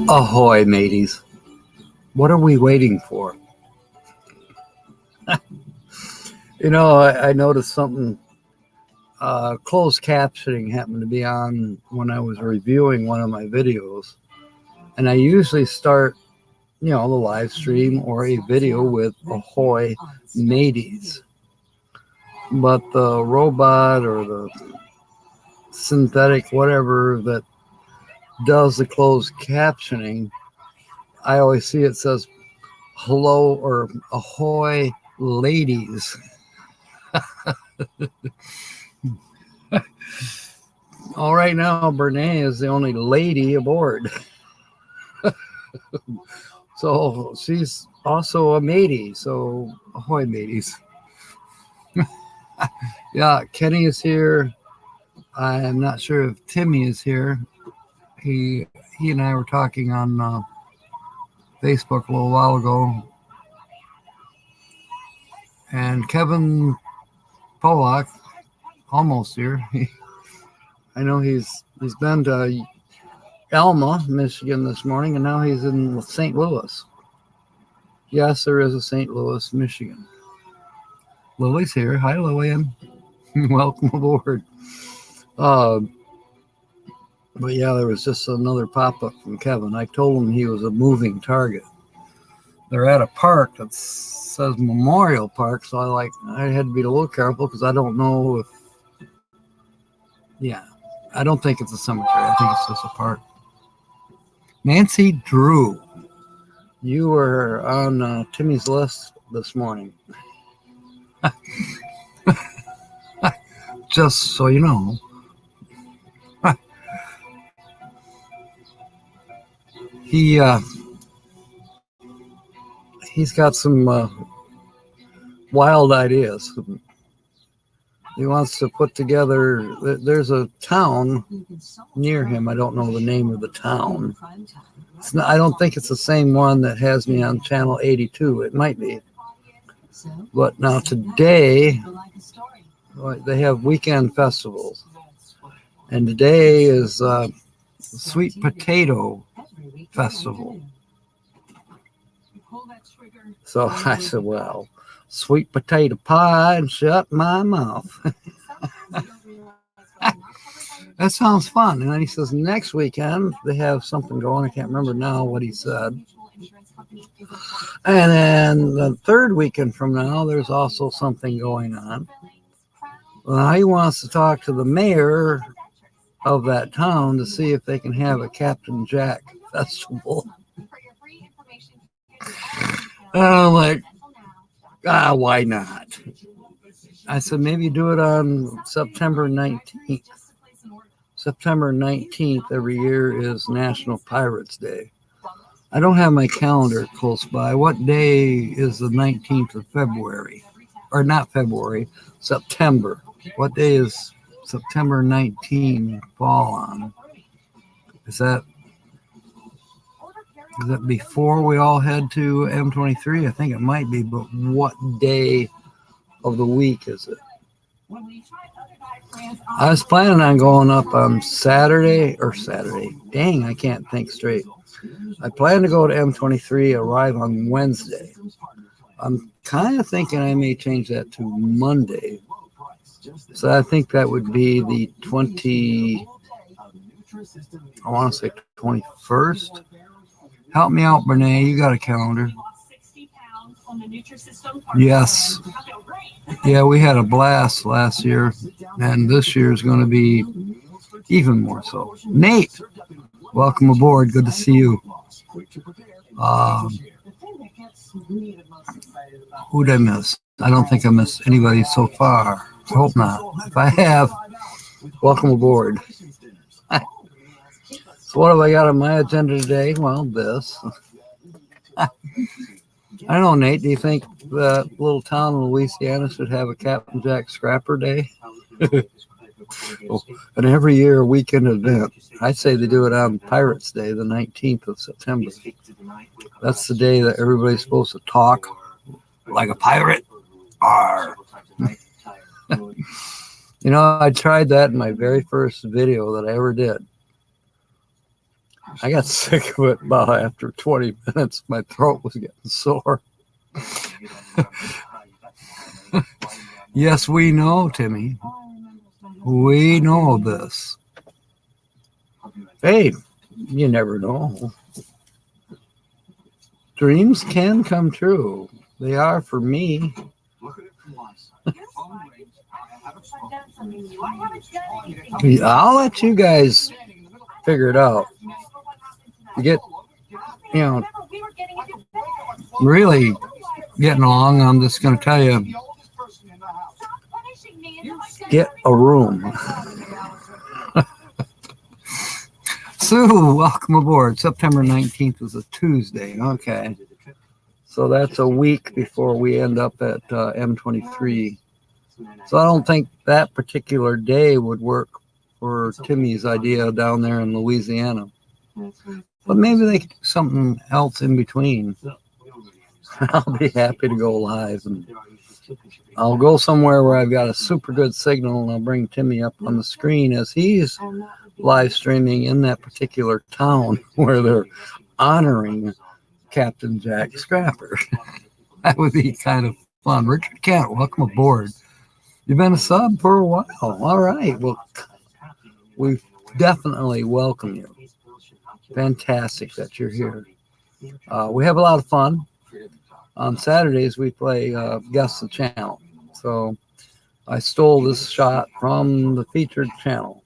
Ahoy, mateys. What are we waiting for? You know, I noticed something. Closed captioning happened to be on when I was reviewing one of my videos. And I usually start, the live stream or a video with ahoy, mateys. But the robot or the synthetic whatever that does the closed captioning, I always see it says hello or ahoy, ladies. All right now, Bernays is the only lady aboard. So she's also a matey. So ahoy, mateys. Yeah, Kenny is here. I'm not sure if Timmy is here. He and I were talking on Facebook a little while ago. And Kevin Pollock, almost here. I know he's been to Alma, Michigan this morning, and now he's in St. Louis. Yes, there is a St. Louis, Michigan. Lily's here. Hi, Lillian. Welcome aboard. But yeah, there was just another pop-up from Kevin. I told him he was a moving target. They're at a park that says Memorial Park, so I had to be a little careful because I don't know if, I don't think it's a cemetery. I think it's just a park. Nancy Drew, you were on Timmy's list this morning. Just so you know. He's got some wild ideas. He wants to put together, there's a town near him. I don't know the name of the town. I don't think it's the same one that has me on channel 82. It might be. But now today, they have weekend festivals. And today is Sweet Potato Festival. So I said, well, sweet potato pie and shut my mouth. That sounds fun. And then he says next weekend they have something going. I can't remember now what he said. And then the third weekend from now, there's also something going on. Well, he wants to talk to the mayor of that town to see if they can have a Captain Jack festival. And I'm like, why not? I said, maybe do it on September 19th. September 19th every year is National Pirates Day. I don't have my calendar close by. What day is the 19th of February? Or not February, September. What day is September 19 fall on? Is that before we all head to M23? I think it might be, but what day of the week is it? I was planning on going up on Saturday. Dang, I can't think straight. I plan to go to M23, arrive on Wednesday. I'm kind of thinking I may change that to Monday. So I think that would be the 21st. Help me out, Bernays. You got a calendar. Yes. Yeah, we had a blast last year, and this year is going to be even more so. Nate, welcome aboard. Good to see you. Who'd I miss? I don't think I missed anybody so far. I hope not. If I have, welcome aboard. So what have I got on my agenda today? Well, this. I don't know, Nate. Do you think that little town in Louisiana should have a Captain Jack Scrapper Day? And every year a weekend event. I'd say they do it on Pirates Day, the 19th of September. That's the day that everybody's supposed to talk like a pirate. Arr. You know, I tried that in my very first video that I ever did. I got sick of it about after 20 minutes. My throat was getting sore. Yes, we know, Timmy. We know this. Hey, you never know. Dreams can come true. They are for me. I'll let you guys figure it out. Get, really getting along. I'm just going to tell you, get a room. Sue, welcome aboard. September 19th is a Tuesday. Okay. So that's a week before we end up at M23. So I don't think that particular day would work for Timmy's idea down there in Louisiana. But maybe they could do something else in between. I'll be happy to go live. And I'll go somewhere where I've got a super good signal, and I'll bring Timmy up on the screen as he's live streaming in that particular town where they're honoring Captain Jack Scrapper. That would be kind of fun. Richard Kent, welcome aboard. You've been a sub for a while. All right. Well, we definitely welcome you. Fantastic that you're here. We have a lot of fun. On Saturdays, we play Guess the Channel. So I stole this shot from the featured channel.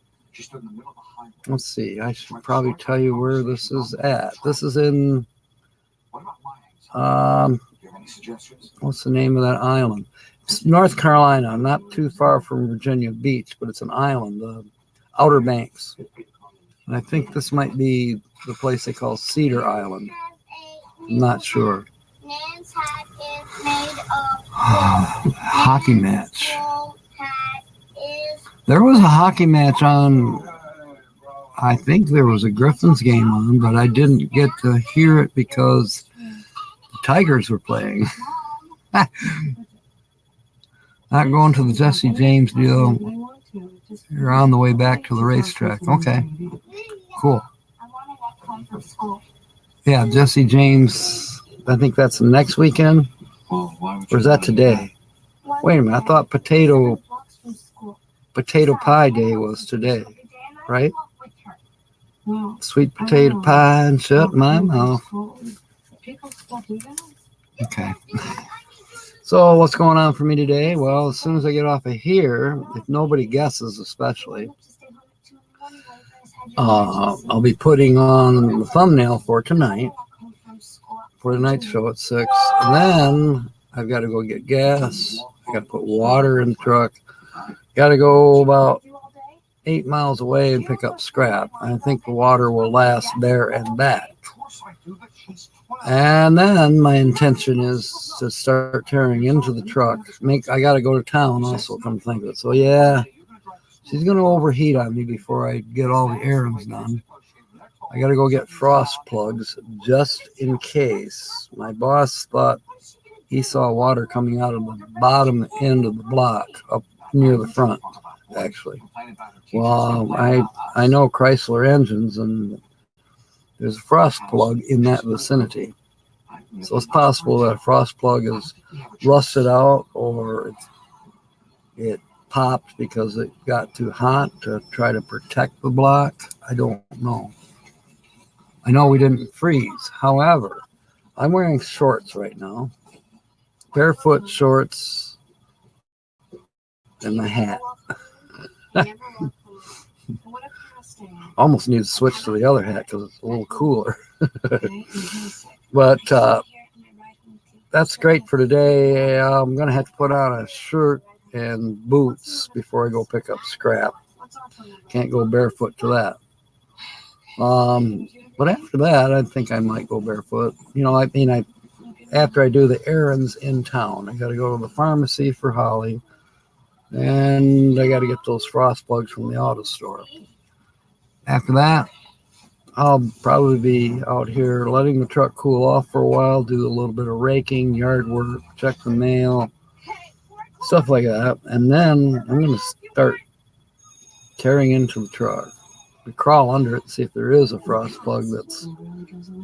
Let's see. I should probably tell you where this is at. This is in, what's the name of that island? It's North Carolina, not too far from Virginia Beach, but it's an island, the Outer Banks. And I think this might be the place they call Cedar Island. I'm not sure. Hockey match. There was a hockey match on, I think there was a Griffins game on, but I didn't get to hear it because the Tigers were playing. Not going to the Jesse James deal. You're on the way back to the racetrack. Okay, cool. Yeah, Jesse James, I think that's the next weekend. Or is that today? Wait a minute, I thought potato pie day was today, right? Sweet potato pie and shut my mouth. Okay. So what's going on for me today? Well, as soon as I get off of here, if nobody guesses especially, I'll be putting on the thumbnail for tonight, for the night show at 6. And then I've got to go get gas. I got to put water in the truck. Got to go about 8 miles away and pick up scrap. I think the water will last there and back. And then my intention is to start tearing into the truck. I got to go to town also, come to think of it. So yeah, she's going to overheat on me before I get all the errands done. I got to go get frost plugs just in case. My boss thought he saw water coming out of the bottom end of the block up near the front, actually. Well, I know Chrysler engines, and there's a frost plug in that vicinity. So it's possible that a frost plug is rusted out, or it popped because it got too hot to try to protect the block. I don't know. I know we didn't freeze. However, I'm wearing shorts right now. Barefoot shorts and my hat. Almost need to switch to the other hat because it's a little cooler. But that's great for today. I'm going to have to put on a shirt and boots before I go pick up scrap. Can't go barefoot to that. But after that, I think I might go barefoot. After I do the errands in town, I got to go to the pharmacy for Holly, and I got to get those frost plugs from the auto store. After that, I'll probably be out here letting the truck cool off for a while, do a little bit of raking, yard work, check the mail, stuff like that. And then I'm going to start tearing into the truck. we crawl under it and see if there is a frost plug that's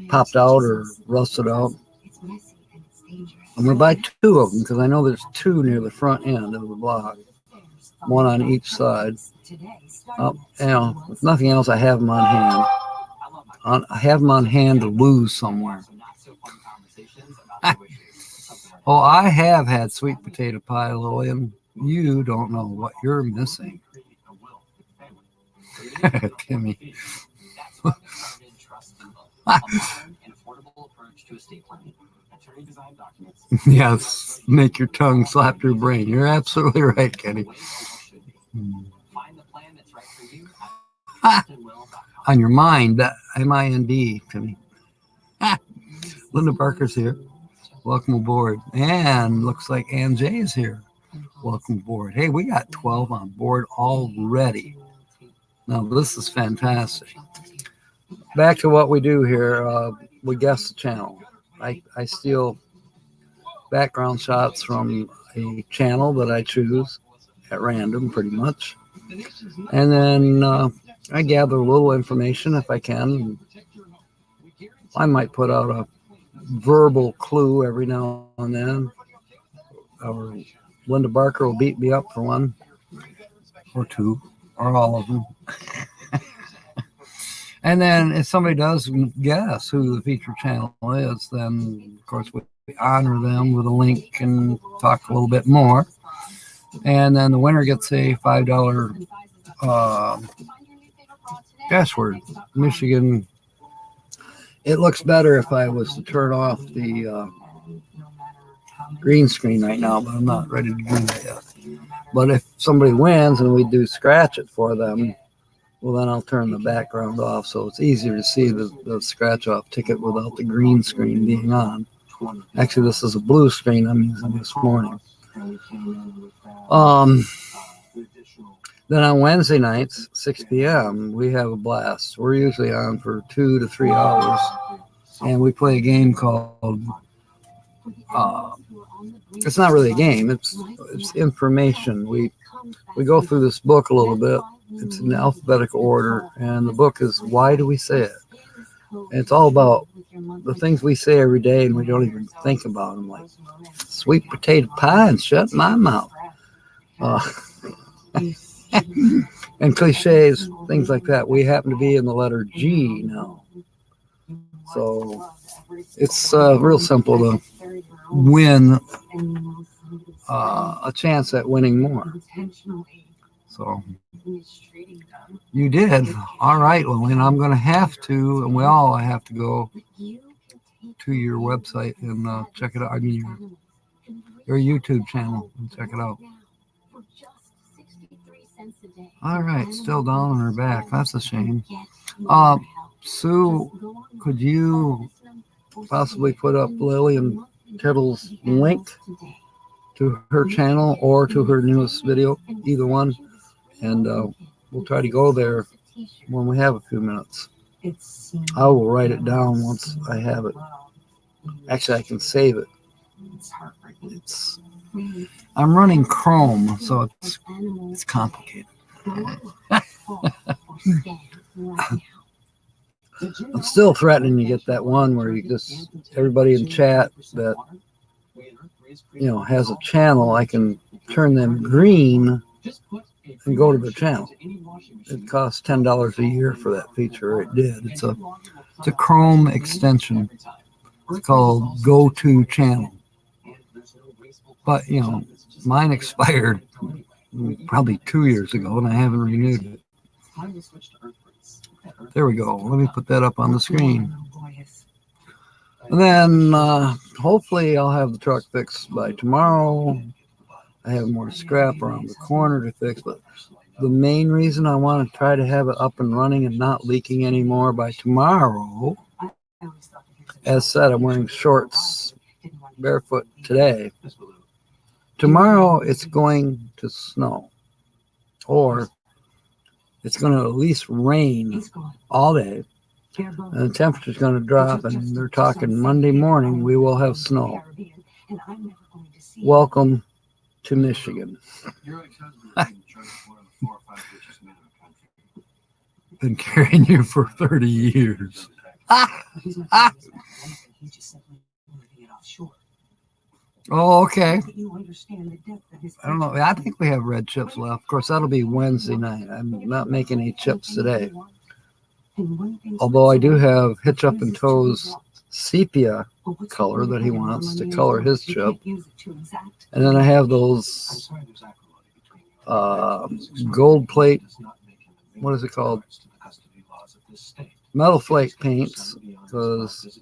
popped out or rusted out. I'm going to buy two of them because I know there's two near the front end of the block, one on each side. If nothing else, I have them on hand. I have them on hand to lose somewhere. Oh, I have had sweet potato pie, Lillian. You don't know what you're missing. Timmy. Yes, make your tongue slap your brain. You're absolutely right, Kenny. On your mind, M-I-N-D, Timmy. Linda Barker's here. Welcome aboard. And looks like Ann J is here. Welcome aboard. Hey, we got 12 on board already. Now, this is fantastic. Back to what we do here. We guess the channel. I steal background shots from a channel that I choose at random, pretty much. And then I gather a little information if I can. I might put out a verbal clue every now and then. Or Linda Barker will beat me up for one or two or all of them. And then if somebody does guess who the feature channel is, then of course we honor them with a link and talk a little bit more. And then the winner gets a $5 password. Michigan. It looks better if I was to turn off the green screen right now, but I'm not ready to do that yet. But if somebody wins and we do scratch it for them, well, then I'll turn the background off so it's easier to see the scratch off ticket without the green screen being on. Actually, this is a blue screen I'm using this morning. Then on Wednesday nights, 6 p.m., we have a blast. We're usually on for 2 to 3 hours, and we play a game called, it's not really a game, it's information. We go through this book a little bit. It's in alphabetical order, and the book is Why Do We Say It? And it's all about the things we say every day and we don't even think about them, like sweet potato pie and shut my mouth. And cliches, things like that. We happen to be in the letter G now. So it's real simple to win a chance at winning more. So you did. All right, Lillian, I'm going to have to, and we all have to go to your website and check it out. I mean, your YouTube channel and check it out. All right, still down on her back. That's a shame. Sue, could you possibly put up Lillian Tittle's link to her channel or to her newest video? Either one. And we'll try to go there when we have a few minutes. I will write it down once I have it. Actually, I can save it. I'm running Chrome, so it's complicated. I'm still threatening to get that one where you just, everybody in chat that, has a channel, I can turn them green and go to the channel. It costs $10 a year for that feature. It did. It's a Chrome extension. It's called Go To Channel. But mine expired probably 2 years ago, and I haven't renewed it. There we go. Let me put that up on the screen. And then hopefully I'll have the truck fixed by tomorrow. I have more scrap around the corner to fix, but the main reason I want to try to have it up and running and not leaking anymore by tomorrow, as said, I'm wearing shorts barefoot today. Tomorrow it's going to snow, or it's going to at least rain all day, and the temperature's going to drop, and they're talking Monday morning we will have snow. Welcome to Michigan. been carrying you for 30 years. Ah. Oh, okay. I don't know. I think we have red chips left. Of course, that'll be Wednesday night. I'm not making any chips today. Although I do have Hitch Up and Toe's sepia color that he wants to color his chip. And then I have those gold plate, what is it called? Metal flake paints. Because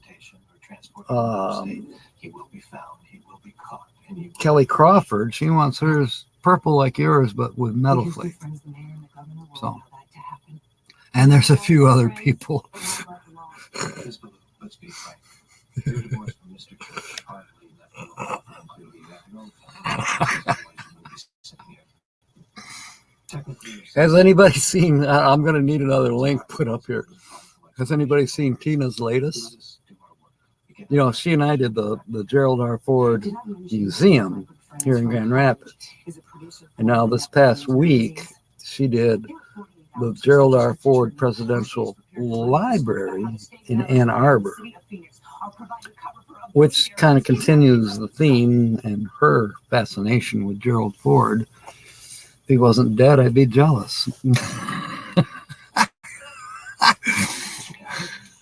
Kelly Crawford, she wants hers purple like yours, but with metal flake. So, and there's a few other people. Has anybody seen, I'm going to need another link put up here. Has anybody seen Tina's latest? You know, she and I did the Gerald R. Ford Museum here in Grand Rapids. And now this past week, she did the Gerald R. Ford Presidential Library in Ann Arbor, which kind of continues the theme and her fascination with Gerald Ford. If he wasn't dead, I'd be jealous.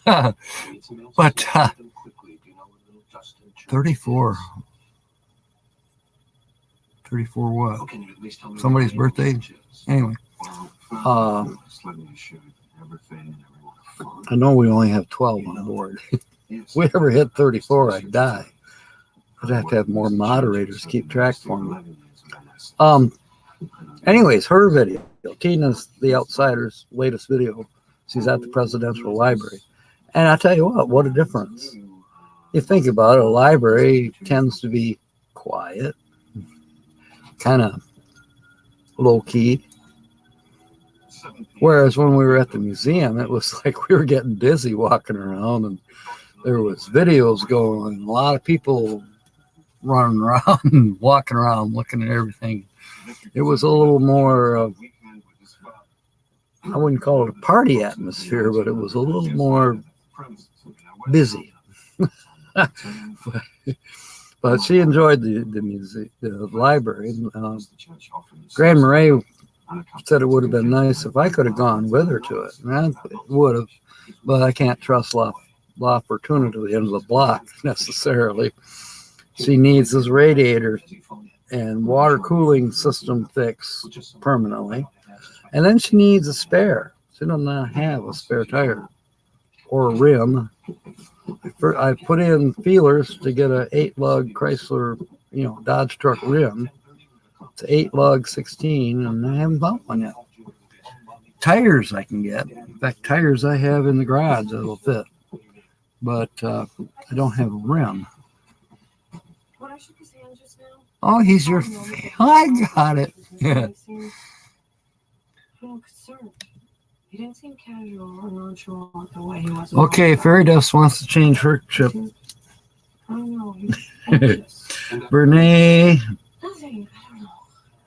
But 34 what? Somebody's birthday? Anyway. I know we only have 12 on board. If we ever hit 34, I'd die. I'd have to have more moderators keep track for me. Anyways, her video, Tina's The Outsider's latest video. She's at the Presidential Library. And I tell you what a difference. You think about it, a library tends to be quiet, kind of low-key. Whereas when we were at the museum, it was like we were getting dizzy walking around, and there was videos going, and a lot of people running around and walking around looking at everything. It was a little more, I wouldn't call it a party atmosphere, but it was a little more busy. But she enjoyed the music, the library. Grand Marais said it would have been nice if I could have gone with her to it. And I would have, but I can't trust La Fortuna to the end of the block necessarily. She needs this radiator and water cooling system fixed permanently. And then she needs a spare. She does not have a spare tire or a rim. I put in feelers to get an 8-lug Chrysler, Dodge truck rim. It's 8-lug 16, and I haven't bought one yet. Tires I can get. In fact, tires I have in the garage that'll fit. But I don't have a rim. Oh, he's your... I got it. Yeah. He didn't seem casual or nonchalant the way he was. Okay, Fairy Dust wants to change her chip. I don't know. He's anxious. Bernay. Nothing. I don't know.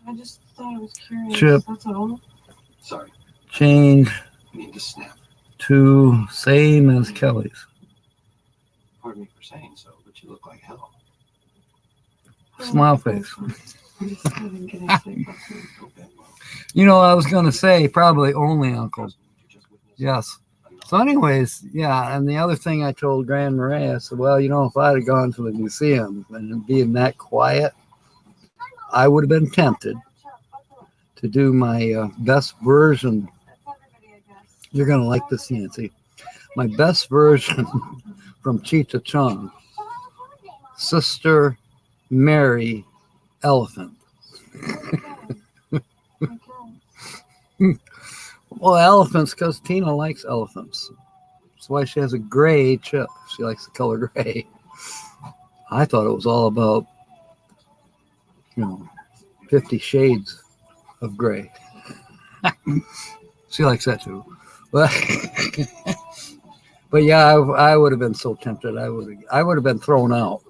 I just thought I was curious. Chip. That's all. Sorry. Change Need to snap. to same as Kelly's. Pardon me for saying so, but you look like hell. Smile face. I just haven't getting sleep. I was going to say probably only Uncle. Yes. So anyways, yeah. And the other thing I told Grand Marais, I said, well, if I'd have gone to the museum and being that quiet, I would have been tempted to do my best version. You're going to like this, Nancy. My best version from Cheetah Chung. Sister Mary Elephant. Well, elephants, because Tina likes elephants. That's why she has a gray chip. She likes the color gray. I thought it was all about, 50 shades of gray. She likes that too. But, but yeah, I would have been so tempted. I would have been thrown out.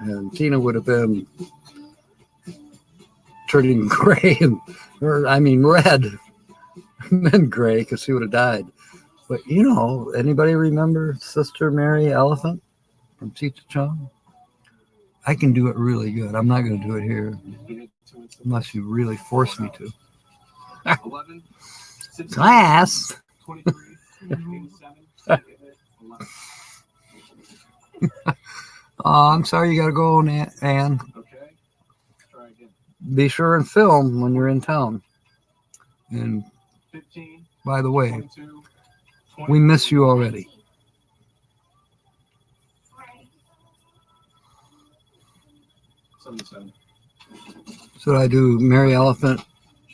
And Tina would have been turning gray red been gray because she would have died. But anybody remember Sister Mary Elephant from Cheech Chong? I can do it really good. I'm not going to do it here unless you really force me to. 11, 16, Class. 23, 27, 11. Oh, I'm sorry you got to go, Ann. Okay. Try again. Be sure and film when you're in town. And 15, by the way, 22, we miss you already. 77. Should I do Mary Elephant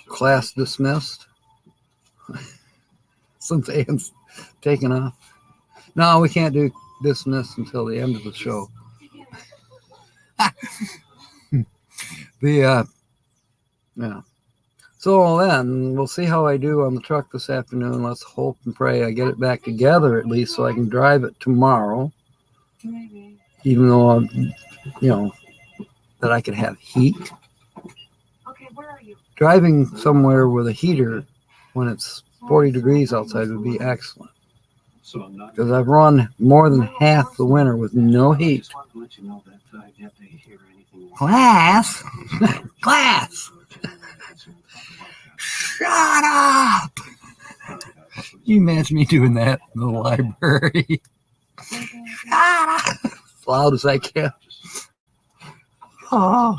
class dismissed? Since Ann's taken off. No, we can't do dismissed until the end of the show. Yeah. So then we'll see how I do on the truck this afternoon. Let's hope and pray I get it back together at least so I can drive it tomorrow. Maybe. Even though that I could have heat. Okay, where are you? Driving somewhere with a heater when it's 40 degrees outside would be excellent. So I'm not. Because I've run more than half the winter with no I heat. just wanted to let you know that if you have to hear anything. Class! Class! Shut up! Can you imagine me doing that in the library? Shut up! As loud as I can. Oh.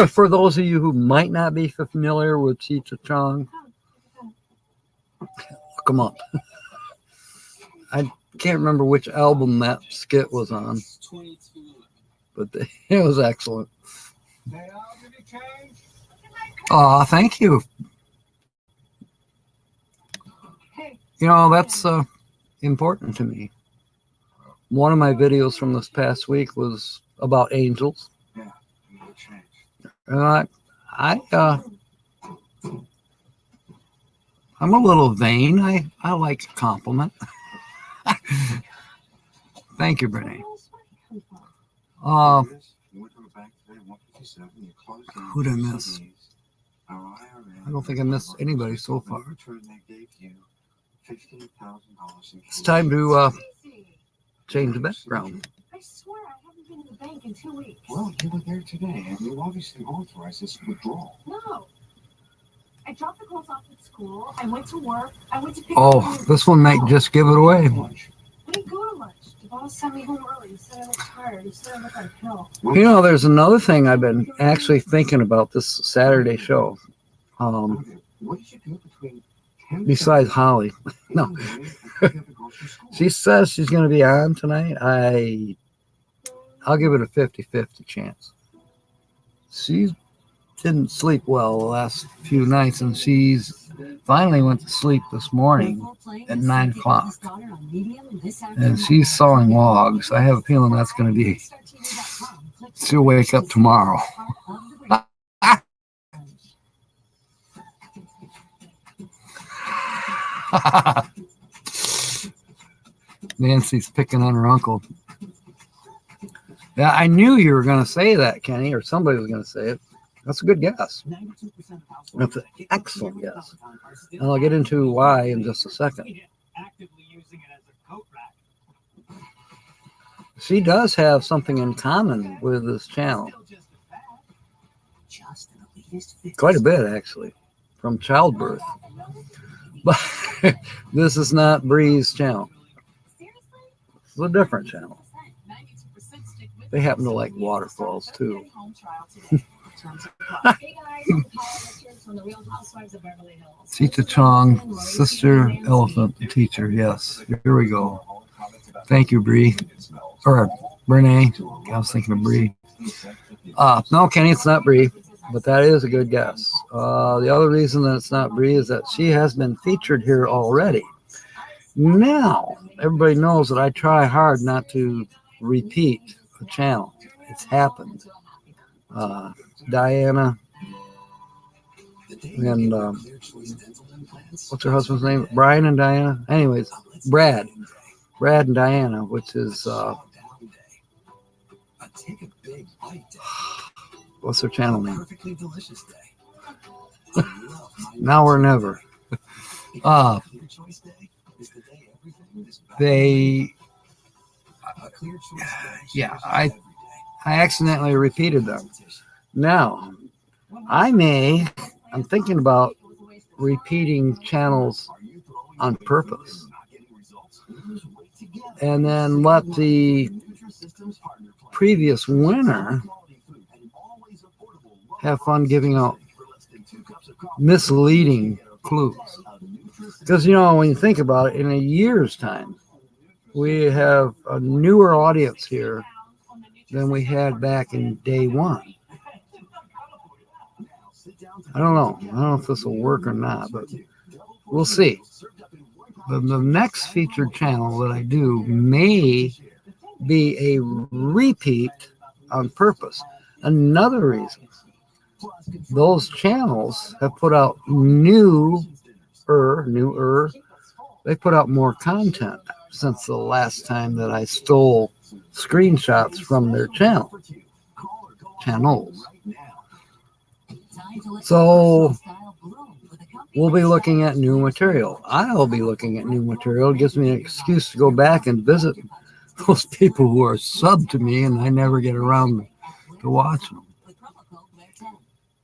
For those of you who might not be familiar with Cheech Chong, look them up. I can't remember which album that skit was on, but it was excellent. Oh, thank you. That's important to me. One of my videos from this past week was about angels. And I'm a little vain. I like a compliment. Thank you, Brittany. Who'd I miss? I don't think I missed anybody so far. It's time to change the background. I swear I haven't been to the bank in 2 weeks. Well, you were there today, and you obviously authorized this withdrawal. No. I dropped the girls off at school. I went to work. I went to pick Oh, this one might just give it away. I didn't go to lunch. The boss sent me home early. He said I was tired. He said I looked like hell. There's another thing I've been actually thinking about this Saturday show. What did you do between Besides Holly. No. She says she's going to be on tonight. I'll give it a 50-50 chance. She didn't sleep well the last few nights, and she's finally went to sleep this morning at 9 o'clock. And she's sawing logs. I have a feeling that's going to be, she'll wake up tomorrow. Nancy's picking on her uncle. Yeah, I knew you were going to say that, Kenny, or somebody was going to say it. That's a good guess. That's an excellent guess. And I'll get into why in just a second. She does have something in common with this channel. Quite a bit, actually, from childbirth. But this is not Bree's channel. It's a different channel. They happen to like waterfalls, too. Cheech Chong, Sister Elephant, the teacher. Yes, here we go. Thank you, Bree. Or Brene. I was thinking of Bree. No, Kenny, it's not Bree, but that is a good guess. The other reason that it's not Bree is that she has been featured here already. Now, everybody knows that I try hard not to repeat a channel. It's happened. Diana and what's her husband's name? Brian and Diana. Anyways, Brad and Diana, which is What's their channel name? Perfectly delicious day. Now or never. Clear choice day is the day everything is better. They, A clear choice day yeah, changes I every day. accidentally repeated them. Now, I'm thinking about repeating channels on purpose, and then let the previous winner have fun giving out misleading clues. Because, you know, when you think about it, in a year's time, we have a newer audience here than we had back in day one. I don't know. I don't know if this will work or not, but we'll see. The next featured channel that I do may be a repeat on purpose. Another reason, those channels have put out newer, they put out more content since the last time that I stole screenshots from their channels. So we'll be looking at new material. I'll be looking at new material. It gives me an excuse to go back and visit those people who are subbed to me and I never get around to watch them.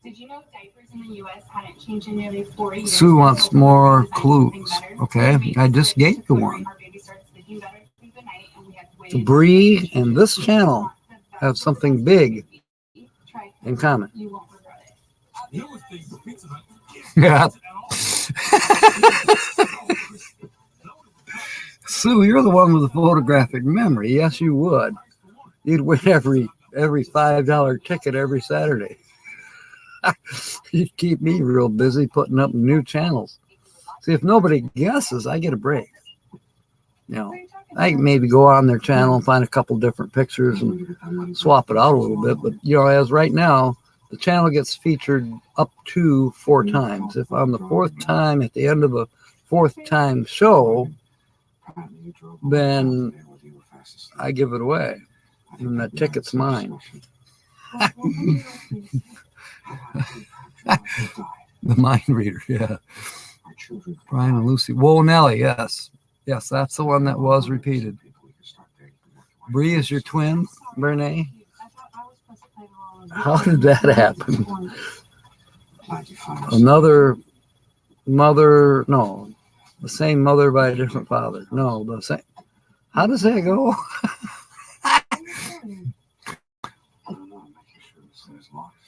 Did you know diapers in the U.S. hadn't changed in nearly 4 years? Sue wants more clues. Okay, I just gave you one. Bree and this channel have something big in common. You won't regret it. Yeah. Sue, you're the one with the photographic memory. Yes, you would. You'd win every $5 ticket every Saturday. You'd keep me real busy putting up new channels. See, if nobody guesses, I get a break. You know, I can maybe go on their channel and find a couple different pictures and swap it out a little bit. But, you know, as right now, the channel gets featured up to 4 times. If on the 4th time, at the end of the 4th time show, then I give it away. And that ticket's mine. The mind reader, yeah. Brian and Lucy. Whoa, Nelly, yes. Yes, that's the one that was repeated. Bree is your twin, Bernay? How did that happen? Another mother, no, the same mother by a different father. No, the same. How does that go?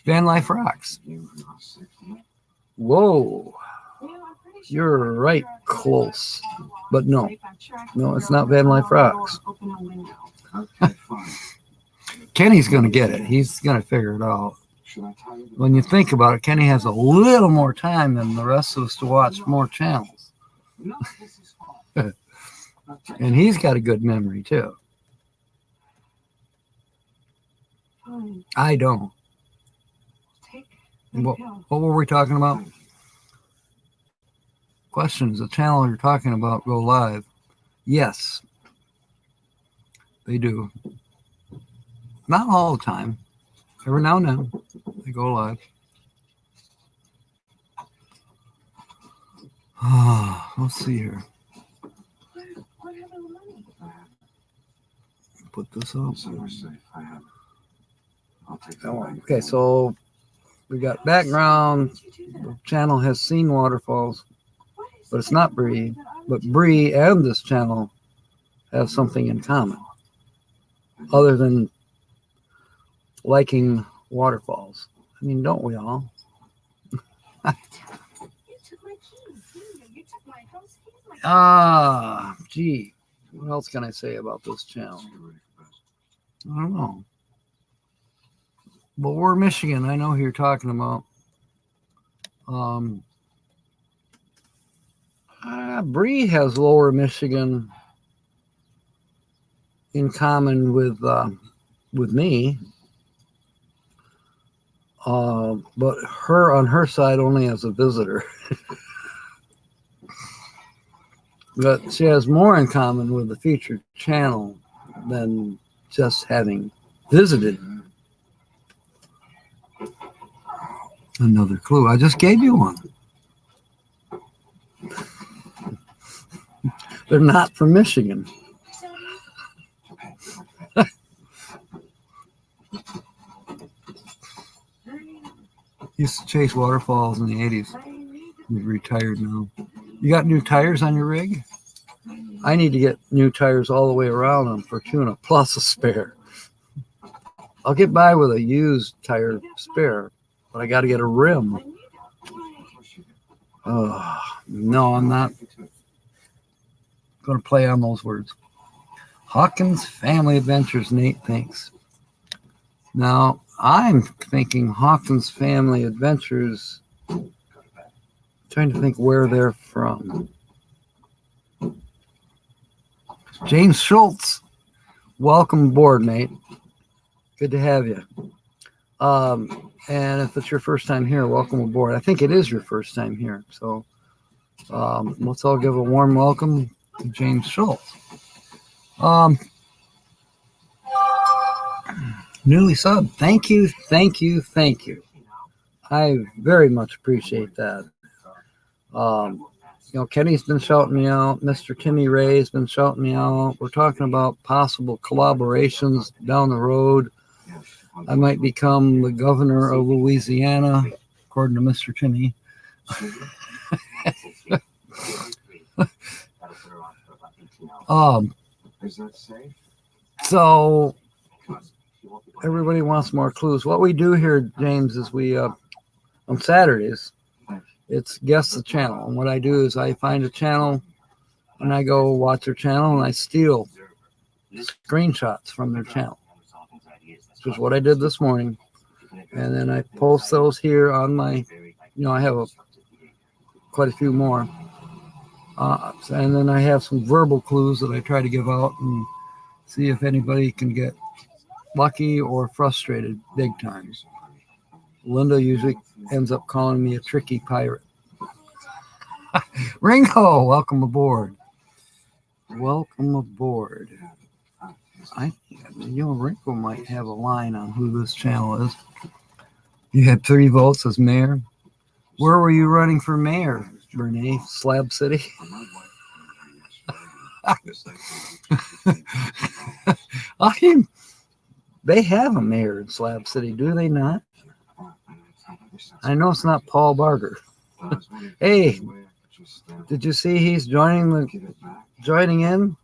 Van Life Rocks. Whoa. You're right close. But no, it's not Van Life Rocks. Kenny's going to get it. He's going to figure it out. When you think about it, Kenny has a little more time than the rest of us to watch more channels. And he's got a good memory, too. I don't. What were we talking about? Questions. The channel you're talking about go live. Yes, they do. Not all the time. Every now and then they go live. Let's see here. Put this up. Okay, so we got background. The channel has seen waterfalls, but it's not Bree. But Bree and this channel have something in common, other than liking waterfalls. I mean, don't we all? Gee, what else can I say about this channel? I don't know. But we're Michigan. I know who you're talking about. Bree has Lower Michigan in common with me. But her on her side only as a visitor. But she has more in common with the featured channel than just having visited. Another clue. I just gave you one. They're not from Michigan. Used to chase waterfalls in the 80s. He's retired now. You got new tires on your rig? I need to get new tires all the way around on Fortuna, plus a spare. I'll get by with a used tire spare, but I got to get a rim. Oh, no, I'm not going to play on those words. Hawkins Family Adventures, Nate thinks. Now, I'm thinking Hawkins Family Adventures, trying to think where they're from. James Schultz, welcome aboard, Nate. Good to have you. And if it's your first time here, welcome aboard. I think it is your first time here. So let's all give a warm welcome to James Schultz. Newly subbed. Thank you, thank you, thank you. I very much appreciate that. Kenny's been shouting me out. Mr. Timmy Ray's been shouting me out. We're talking about possible collaborations down the road. I might become the governor of Louisiana, according to Mr. Timmy. So everybody wants more clues. What we do here, James, is we on Saturdays, it's guess the channel. And what I do is I find a channel and I go watch their channel and I steal screenshots from their channel, which is what I did this morning. And then I post those here on my, I have quite a few more. And then I have some verbal clues that I try to give out and see if anybody can get lucky or frustrated big time. Linda usually ends up calling me a tricky pirate. Ringo, welcome aboard. Welcome aboard. Ringo might have a line on who this channel is. You had 3 votes as mayor. Where were you running for mayor, Renee? Slab City? They have a mayor in Slab City, do they not? I know it's not Paul Barger. Hey, did you see he's joining in?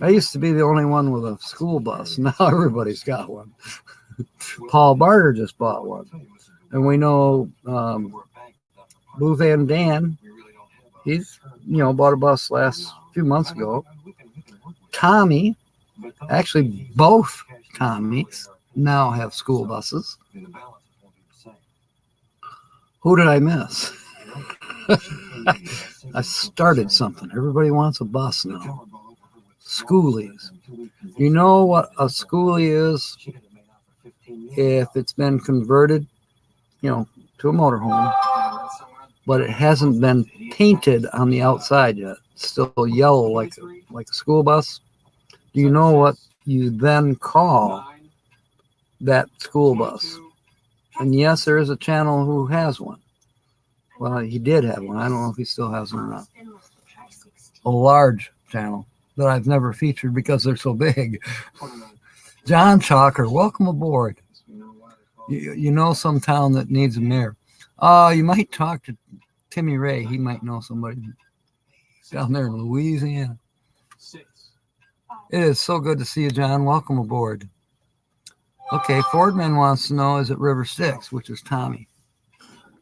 I used to be the only one with a school bus. Now everybody's got one. Paul Barger just bought one. And we know Boo Van Dan, he's, bought a bus last few months ago. Tommy, actually both Tommies now have school buses. Who did I miss? I started something. Everybody wants a bus now. Schoolies. You know what a schoolie is? If it's been converted, to a motorhome, but it hasn't been painted on the outside yet. It's still yellow like a school bus. Do you know what you then call that school bus? And yes, there is a channel who has one. Well, he did have one. I don't know if he still has one or not. A large channel that I've never featured because they're so big. John Chalker, welcome aboard. You know some town that needs a mayor. You might talk to Timmy Ray. He might know somebody down there in Louisiana. It is so good to see you, John. Welcome aboard. Okay, Fordman wants to know, is it River Styx, which is Tommy?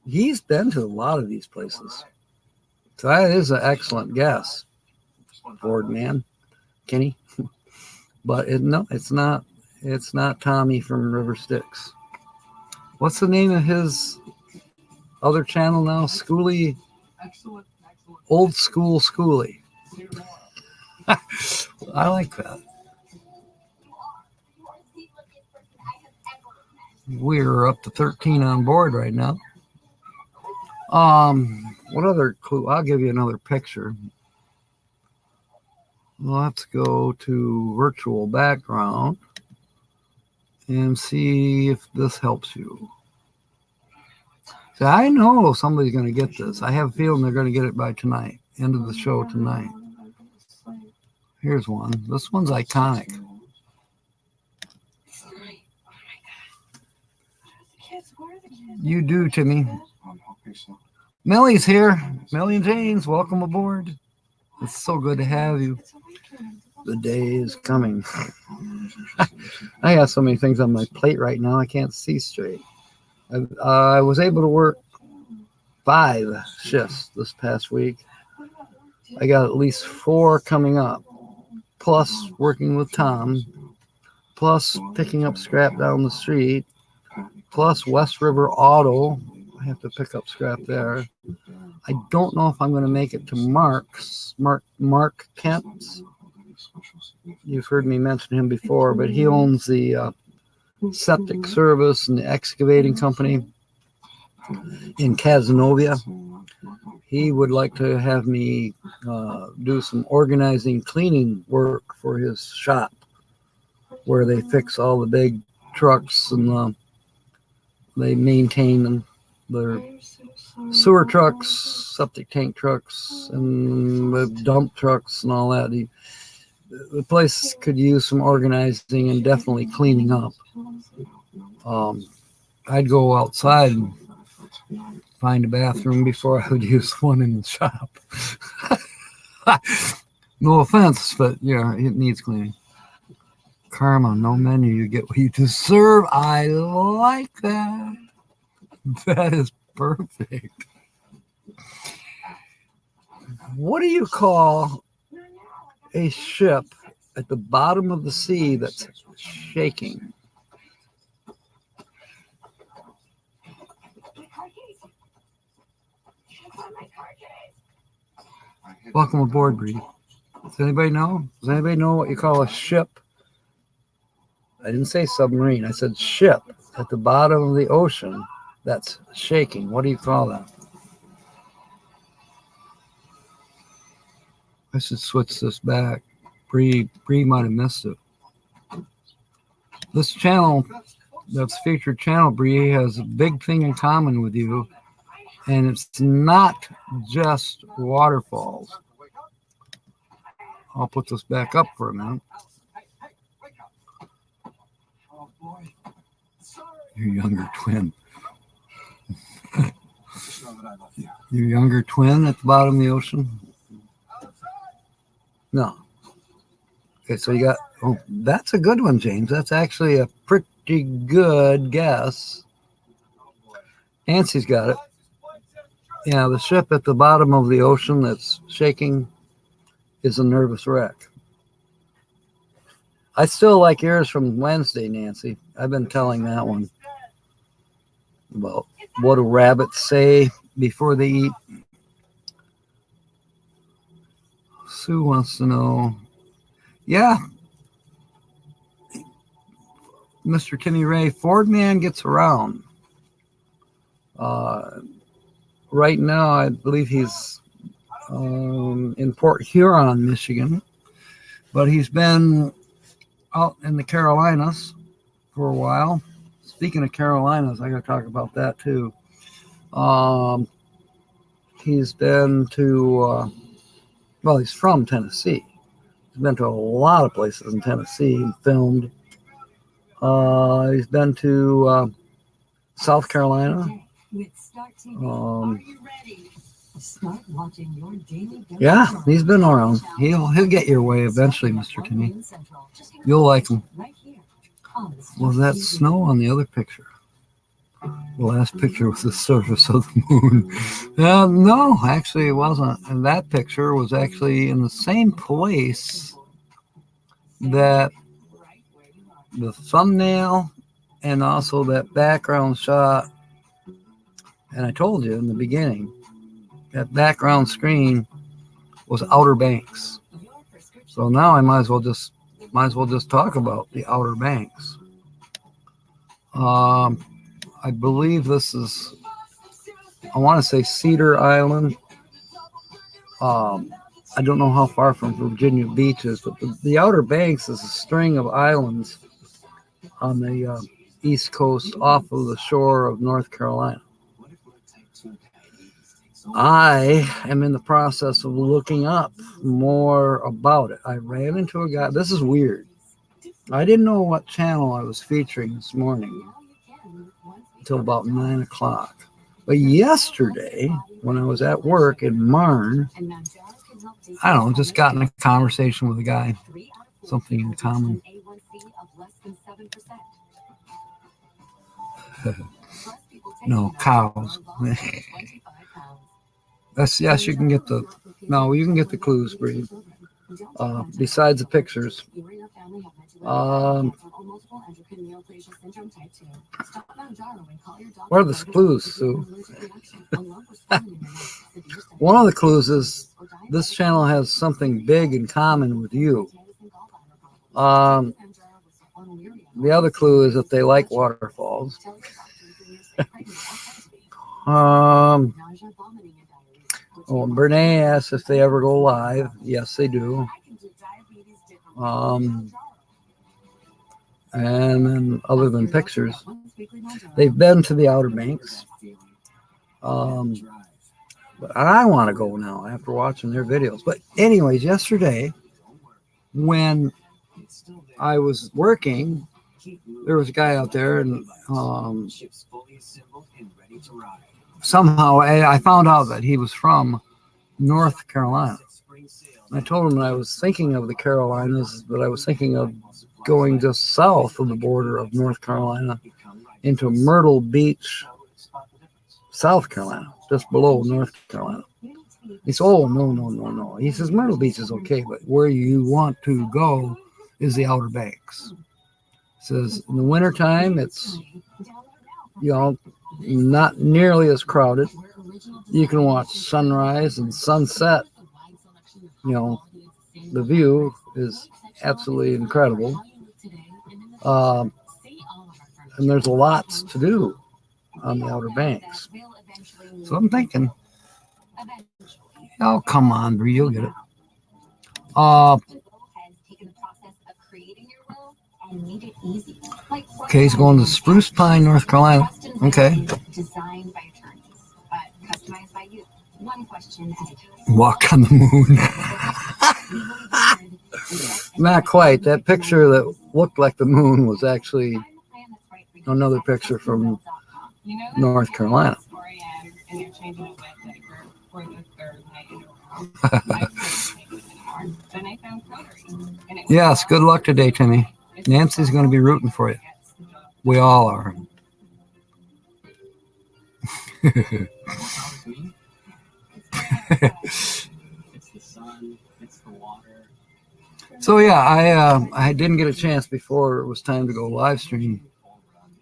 He's been to a lot of these places. So that is an excellent guess, Fordman. Kenny. But it's not Tommy from River Styx. What's the name of his other channel now? Schoolie? Old School Schoolie. I like that. We're up to 13 on board right now. What other clue? I'll give you another picture. Let's go to virtual background and see if this helps you. So I know somebody's going to get this. I have a feeling they're going to get it by tonight. End of the show tonight. Here's one. This one's iconic. You do, Timmy. Millie's here. Millie and James, welcome aboard. It's so good to have you. The day is coming. I got so many things on my plate right now, I can't see straight. I was able to work 5 shifts this past week. I got at least 4 coming up, plus working with Tom, plus picking up scrap down the street, plus West River Auto. I have to pick up scrap there. I don't know if I'm going to make it to Mark Kent's. You've heard me mention him before, but he owns the septic service and the excavating company in Casanova. He would like to have me do some organizing, cleaning work for his shop, where they fix all the big trucks and they maintain them. Their sewer trucks, septic tank trucks, and the dump trucks and all that. The place could use some organizing and definitely cleaning up. I'd go outside and find a bathroom before I would use one in the shop. No offense, but yeah, it needs cleaning. Karma, no menu, you get what you deserve. I like that. That is perfect. What do you call a ship at the bottom of the sea that's shaking? Welcome aboard, Bree. Does anybody know? Does anybody know what you call a ship? I didn't say submarine. I said ship at the bottom of the ocean that's shaking. What do you call that? I should switch this back. Bree might have missed it. This channel, that's featured channel, Bree, has a big thing in common with you, and it's not just waterfalls. I'll put this back up for a minute. Your younger twin. Your younger twin at the bottom of the ocean? No. Okay, so you got, oh, that's a good one, James. That's actually a pretty good guess. Nancy's got it. Yeah, the ship at the bottom of the ocean that's shaking is a nervous wreck. I still like yours from Wednesday, Nancy. I've been telling that one about what do rabbits say before they eat. Sue wants to know. Yeah. Mr. Timmy Ray, Ford Man gets around. Right now, I believe he's in Port Huron, Michigan, but he's been out in the Carolinas for a while. Speaking of Carolinas, I got to talk about that too. He's been to, well, he's from Tennessee. He's been to a lot of places in Tennessee and filmed. He's been to South Carolina. Yeah, he's been around. He'll get your way eventually, Mr. Timmy. You'll like him. Was that snow on the other picture? The last picture was the surface of the moon. No, actually it wasn't. And that picture was actually in the same place that the thumbnail and also that background shot. And I told you in the beginning, that background screen was Outer Banks. So now I might as well just talk about the Outer Banks. I believe this is, I want to say Cedar Island. I don't know how far from Virginia Beach is, but the Outer Banks is a string of islands on the east coast off of the shore of North Carolina. I am in the process of looking up more about it. I ran into a guy. This is weird. I didn't know what channel I was featuring this morning until about 9 o'clock. But yesterday, when I was at work in Marne, I don't know, just got in a conversation with a guy, something in common. No, cows. That's, yes, you can get the, no, you can get the clues, Bree. Besides the pictures. What are the clues, Sue? One of the clues is this channel has something big in common with you. The other clue is that they like waterfalls. Bernays asks if they ever go live. Yes, they do. And then other than pictures, they've been to the Outer Banks. But I want to go now after watching their videos. But anyways, yesterday when I was working, there was a guy out there, and somehow I found out that he was from North Carolina. I told him that I was thinking of the Carolinas, but I was thinking of going just south of the border of North Carolina into Myrtle Beach, South Carolina, just below North Carolina. He said, oh, no. He says, Myrtle Beach is okay, but where you want to go is the Outer Banks. He says, in the wintertime, it's, not nearly as crowded. You can watch sunrise and sunset. The view is absolutely incredible. And there's lots to do on the Outer Banks. So I'm thinking, oh, come on, Bree, you'll get it. Okay, he's going to Spruce Pine, North Carolina. Okay. Walk on the moon. Not quite. That picture that looked like the moon was actually another picture from North Carolina. Yes, good luck today, Timmy. Nancy's going to be rooting for you. We all are. So yeah, I didn't get a chance before it was time to go live stream,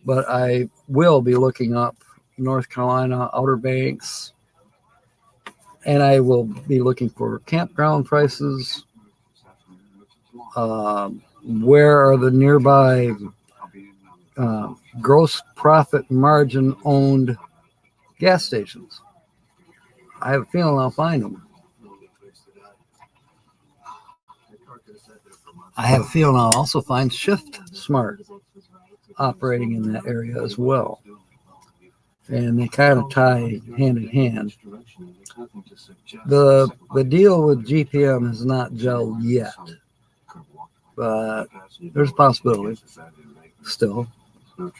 but I will be looking up North Carolina Outer Banks, and I will be looking for campground prices. Where are the nearby gross profit margin owned gas stations? I have a feeling I'll find them. I have a feeling I'll also find Shift Smart operating in that area as well. And they kind of tie hand in hand. The deal with GPM has not gelled yet, but there's a possibility still.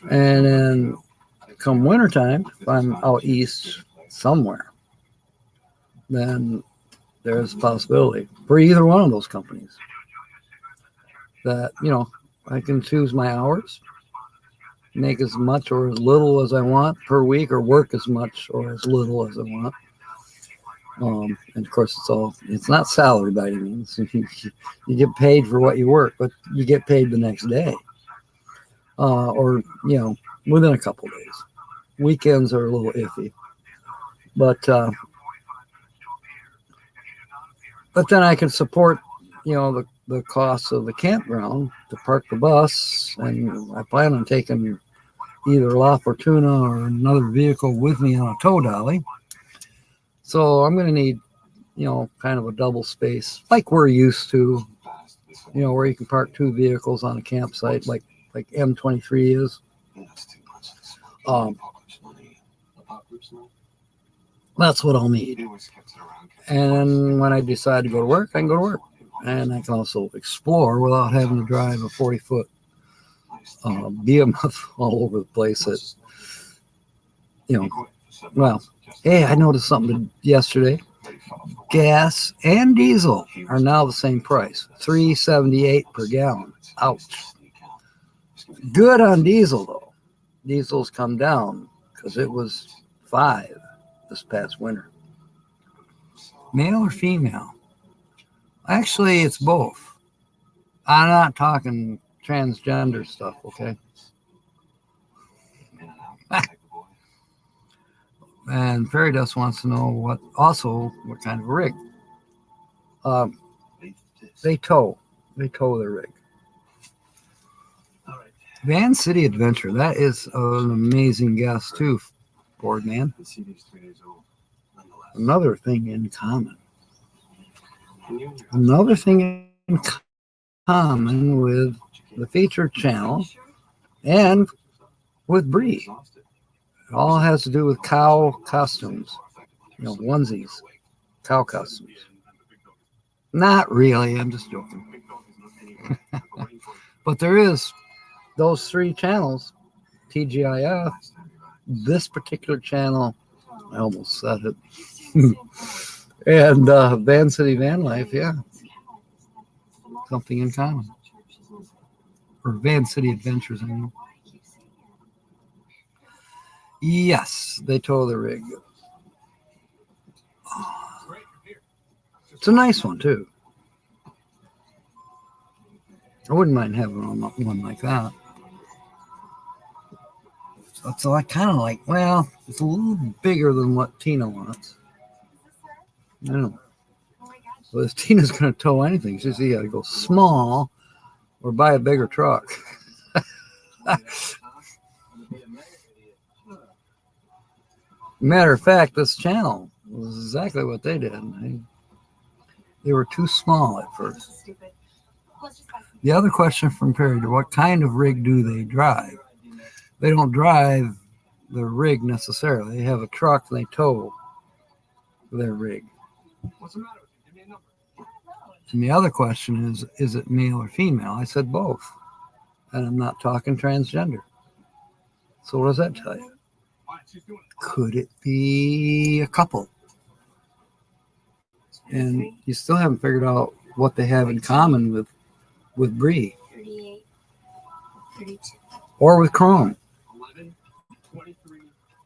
And then come wintertime, if I'm out east somewhere, then there's a possibility for either one of those companies that, I can choose my hours, make as much or as little as I want per week, or work as much or as little as I want. And of course, it's not salary by any means. You get paid for what you work, but you get paid the next day, or within a couple of days. Weekends are a little iffy, but then I can support the costs of the campground to park the bus, and I plan on taking either La Fortuna or another vehicle with me on a tow dolly. So I'm going to need, kind of a double space like we're used to, where you can park two vehicles on a campsite like M23 is. That's what I'll need. And when I decide to go to work, I can go to work. And I can also explore without having to drive a 40-foot behemoth all over the place. That, well, hey, I noticed something yesterday. Gas and diesel are now the same price, $3.78 per gallon. Ouch. Good on diesel, though. Diesel's come down because it was $5 this past winter. Male or female? Actually, it's both. I'm not talking transgender stuff, okay? And Fairy Dust wants to know what kind of rig. They tow their rig. Van City Adventure. That is an amazing guess too, Boardman. Another thing in common. Another thing in common with the featured channel and with Bree. It all has to do with cow costumes, onesies, cow costumes. Not really, I'm just joking. But there is those 3 channels, TGIF, this particular channel, I almost said it, and Van City Van Life, yeah, something in common. Or Van City Adventures, I mean. Yes, they tow the rig. It's a nice one, too. I wouldn't mind having one like that. So I kind of like, well, it's a little bigger than what Tina wants. I don't know. Well, if Tina's going to tow anything, she's either got to go small or buy a bigger truck. Matter of fact, this channel was exactly what they did. They were too small at first. The other question from Perry, what kind of rig do they drive? They don't drive the rig necessarily. They have a truck and they tow their rig. What's the matter? Give me a number. And the other question is it male or female? I said both. And I'm not talking transgender. So what does that tell you? Could it be a couple? And you still haven't figured out what they have in common with Bree. 38, 32. Or with Chrome.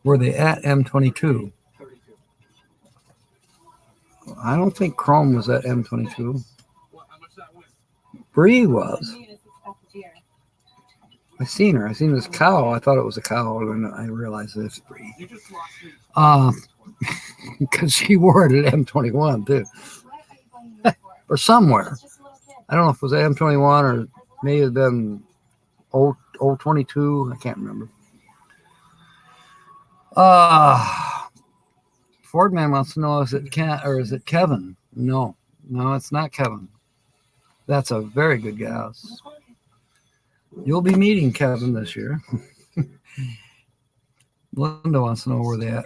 Were they at M22? I don't think Chrome was at M22. Bree was. I seen her. I seen this cow. I thought it was a cow, and I realized it's Bree. Because she wore it at M21 too, or somewhere. I don't know if it was at M21 or may have been old 22. I can't remember. Fordman wants to know, is it Kevin? No, it's not Kevin. That's a very good guess. You'll be meeting Kevin this year. Linda wants to know where they at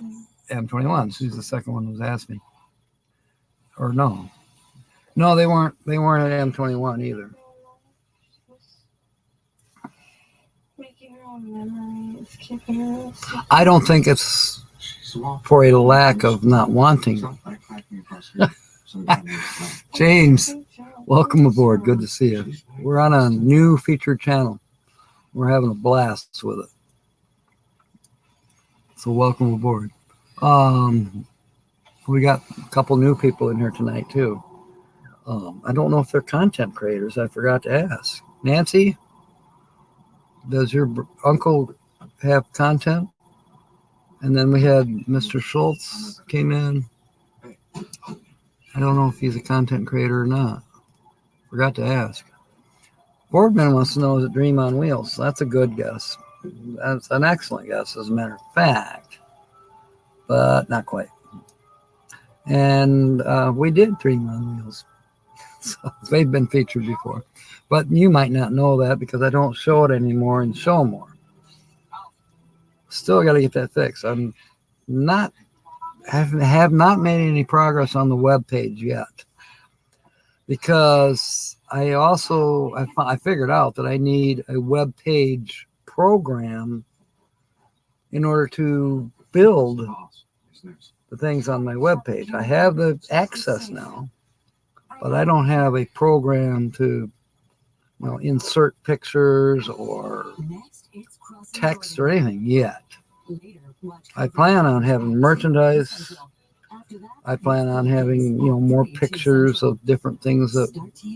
M21. She's the second one who's asked me. Or no, they weren't at M21 either. I don't think it's for a lack of not wanting. James, welcome aboard. Good to see you. We're on a new featured channel. We're having a blast with it. So welcome aboard. We got a couple new people in here tonight too. I don't know if they're content creators. I forgot to ask. Nancy, does your uncle have content? And then we had Mr. Schultz came in. I don't know if he's a content creator or not. Forgot to ask. Boardman wants to know, is it Dream on Wheels? That's a good guess. That's an excellent guess, as a matter of fact. But not quite. And we did Dream on Wheels. So they've been featured before. But you might not know that because I don't show it anymore and show more. Still got to get that fixed. I'm not have not made any progress on the web page yet, because I figured out that I need a web page program in order to build the things on my web page. I have the access now, but I don't have a program to, insert pictures or text or anything yet. I plan on having merchandise. I plan on having, more pictures of different things,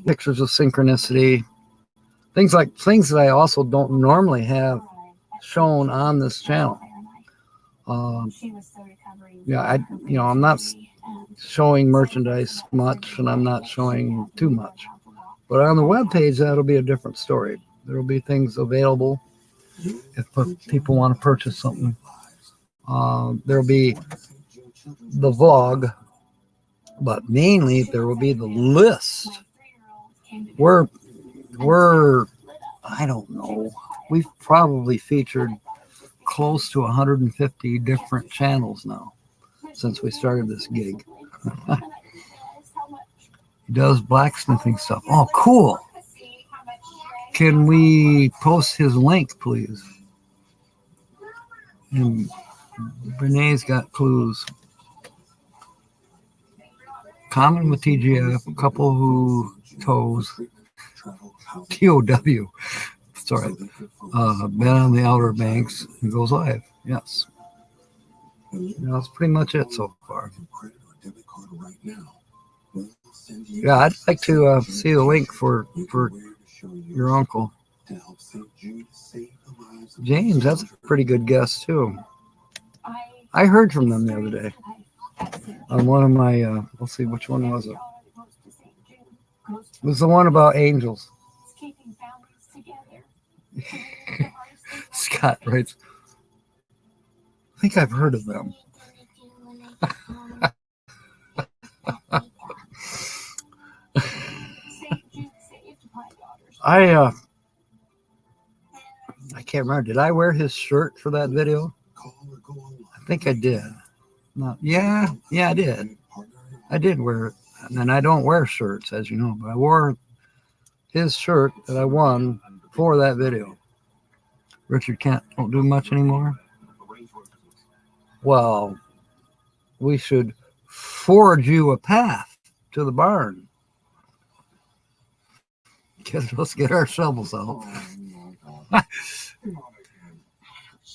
pictures of synchronicity, things that I also don't normally have shown on this channel. I'm not showing merchandise much, and I'm not showing too much. But on the webpage, that'll be a different story. There'll be things available if people want to purchase something. There'll be the vlog, but mainly there will be the list. We're I don't know. We've probably featured close to 150 different channels now since we started this gig. He does blacksmithing stuff. Oh, cool. Can we post his link, please? And Renee's got clues. Common with TGF, a couple who toes. TOW. Sorry. Been on the Outer Banks and goes live. Yes. That's pretty much it so far. Yeah, I'd like to see the link for your uncle. James, that's a pretty good guess too. I heard from them the other day on one of my, let's see, which one was it? It was the one about angels. Scott writes, I think I've heard of them. I can't remember. Did I wear his shirt for that video? I think I did. No, yeah, I did. I did wear it. And I don't wear shirts, as you know, but I wore his shirt that I won for that video. Richard Kent don't do much anymore. Well, we should forge you a path to the barn. Let's get our shovels out.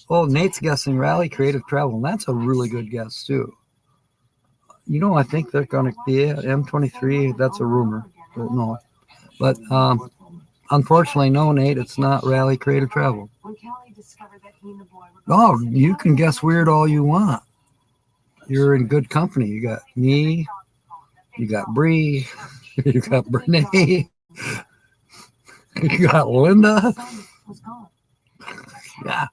Oh, Nate's guessing Rally Creative Travel. And that's a really good guess, too. I think they're going to be at M23. That's a rumor. Don't know. But unfortunately, no, Nate, it's not Rally Creative Travel. Oh, you can guess weird all you want. You're in good company. You got me. You got Bree. You got Brene. You got Linda. Yeah.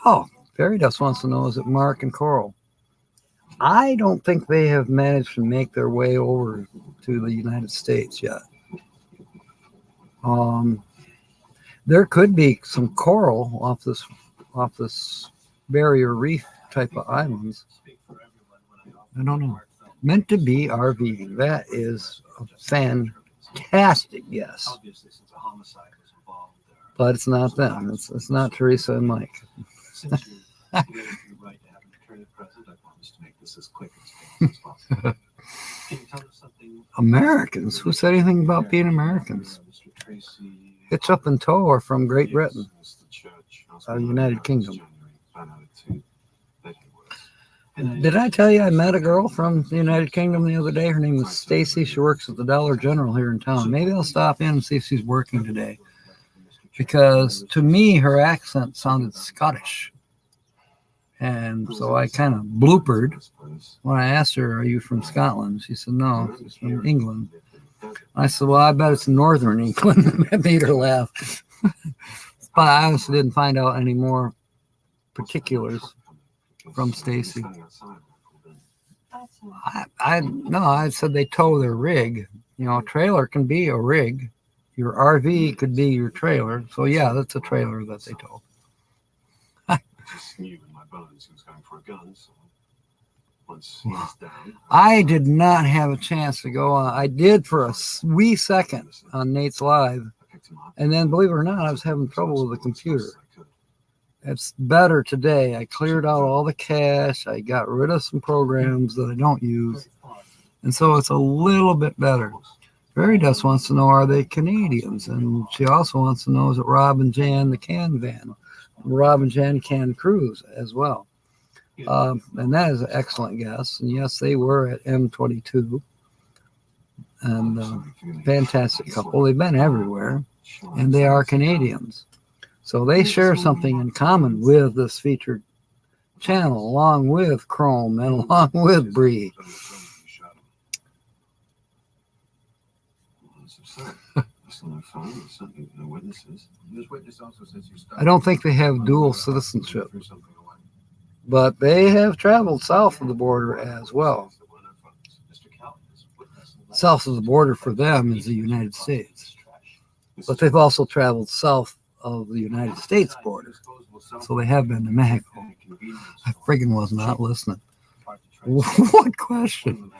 Oh, Fairy Dust wants to know, is it Mark and Coral? I don't think they have managed to make their way over to the United States yet. There could be some coral off this barrier reef type of islands. I don't know. Meant to be RVing. That is a fantastic guess. But it's not them. It's not Teresa and Mike. Americans? Who said anything about being Americans? Hitch Up and Tow are from Great Britain, United Kingdom. Did I tell you I met a girl from the United Kingdom the other day? Her name is Stacy. She works at the Dollar General here in town. Maybe I'll stop in and see if she's working today. Because to me, her accent sounded Scottish. And so I kind of bloopered when I asked her, are you from Scotland? She said, no, she's from England. I said, well, I bet it's northern England. That made her laugh. But I honestly didn't find out any more particulars from Stacy. I said they tow their rig. A trailer can be a rig. Your RV could be your trailer. So yeah, that's a trailer that they tow. Once he's down, I did not have a chance to go on. I did for a wee second on Nate's Live. I picked him up. And then, believe it or not, I was having trouble with the computer. It's better today. I cleared out all the cache. I got rid of some programs that I don't use. And so it's a little bit better. Very Dust wants to know, are they Canadians? And she also wants to know, is it Rob and Jan, the can van? Rob and Jan can cruise as well. And that is an excellent guess. And yes, they were at M22. And fantastic couple. They've been everywhere. And they are Canadians. So they share something in common with this featured channel, along with Chrome and along with Bree. I don't think they have dual citizenship, but they have traveled south of the border as well. South of the border for them is the United States, but they've also traveled south of the United States border, so they have been to Mexico. I friggin' was not listening. What question?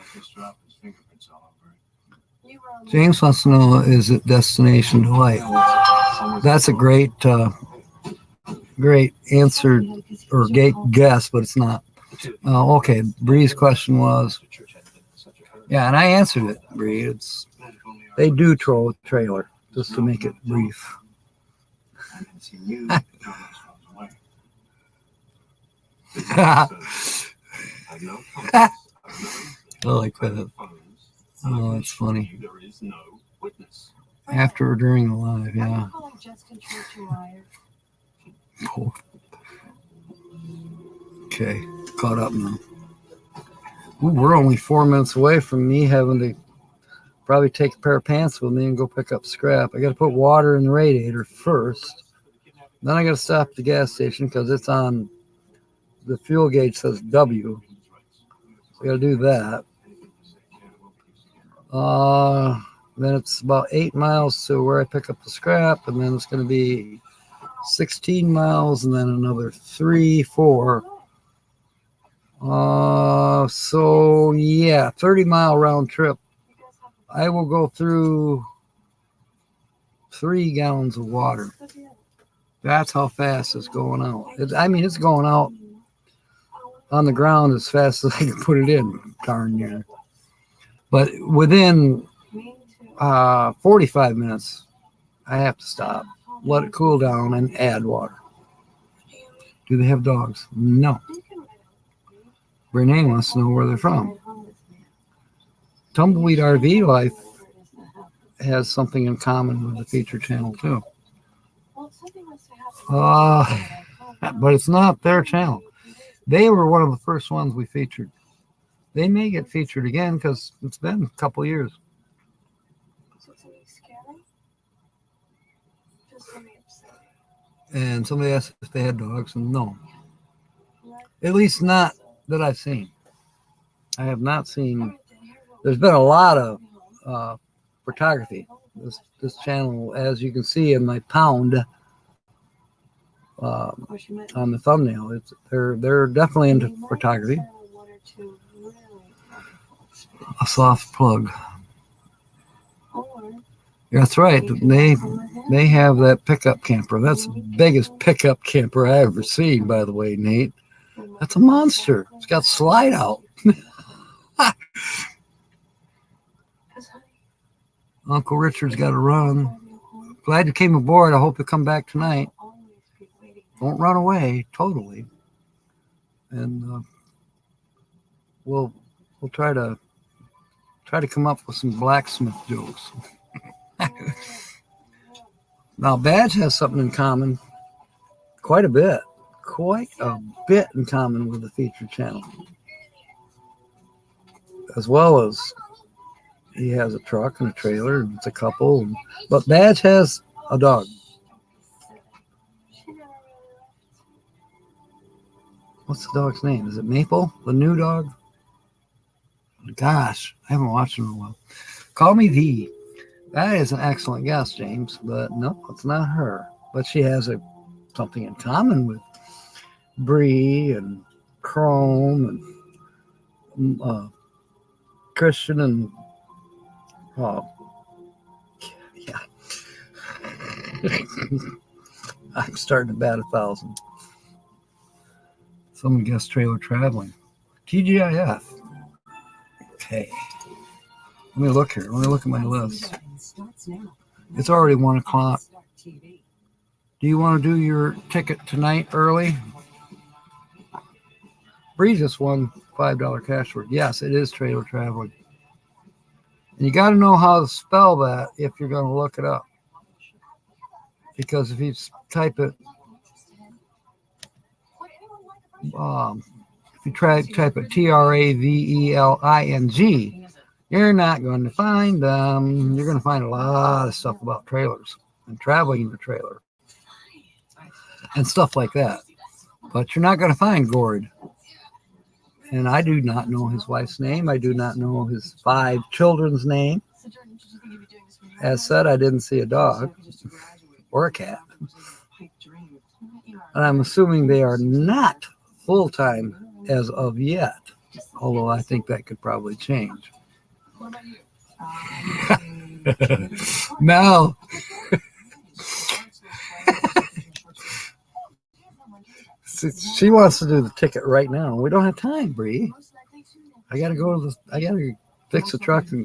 James wants to know, is it Destination Delight? That's a great answer or guess, but it's not. Okay, Bree's question was, yeah, and I answered it, Bree. They do throw a trailer, just to make it brief. I like that. Oh, that's funny. After or during the live, yeah. Okay, caught up now. Ooh, we're only 4 minutes away from me having to probably take a pair of pants with me and go pick up scrap. I got to put water in the radiator first. Then I got to stop at the gas station because it's on the fuel gauge says W. So I got to do that. Then it's about 8 miles to where I pick up the scrap, and then it's going to be 16 miles, and then another 3, 4. So yeah, 30-mile round trip. I will go through 3 gallons of water. That's how fast it's going out. It's going out on the ground as fast as I can put it in, darn near. But within 45 minutes, I have to stop, let it cool down, and add water. Do they have dogs? No. Renee wants to know where they're from. Tumbleweed RV Life has something in common with the feature channel, too. But it's not their channel. They were one of the first ones we featured. They may get featured again because it's been a couple years. And somebody asked if they had dogs, and no. At least not that I've seen. I have not seen. There's been a lot of photography. This channel, as you can see in my pound on the thumbnail, they're definitely into photography. A soft plug. That's right. They have that pickup camper. That's the biggest pickup camper I ever seen, by the way, Nate. That's a monster. It's got slide out. Uncle Richard's got to run. Glad you came aboard. I hope you come back tonight. Don't run away totally. And we'll try to come up with some blacksmith jokes. Now, Badge has something in common, quite a bit in common with the featured channel, as well as he has a truck and a trailer, and it's a couple. But Badge has a dog. What's the dog's name? Is it Maple, the new dog? Gosh, I haven't watched him in a while. Call me V. That is an excellent guess, James, but no, it's not her. But she has something in common with Bree and Chrome and Christian and yeah. I'm starting to bat 1,000. Someone guessed trailer traveling. TGIF. Okay. Let me look here. Let me look at my list. It's already 1 o'clock. Do you want to do your ticket tonight early? Bree just won $5 cash word. Yes, it is trailer traveling. And you got to know how to spell that if you're going to look it up. Because if you type it, if you type it TRAVELING, you're not going to find them. You're going to find a lot of stuff about trailers and traveling in the trailer and stuff like that. But you're not going to find Gord. And I do not know his wife's name. I do not know his 5 children's name. As said, I didn't see a dog or a cat. And I'm assuming they are not full-time as of yet, although I think that could probably change. Mel. She wants to do the ticket right now. We don't have time, Bree. I gotta fix the truck and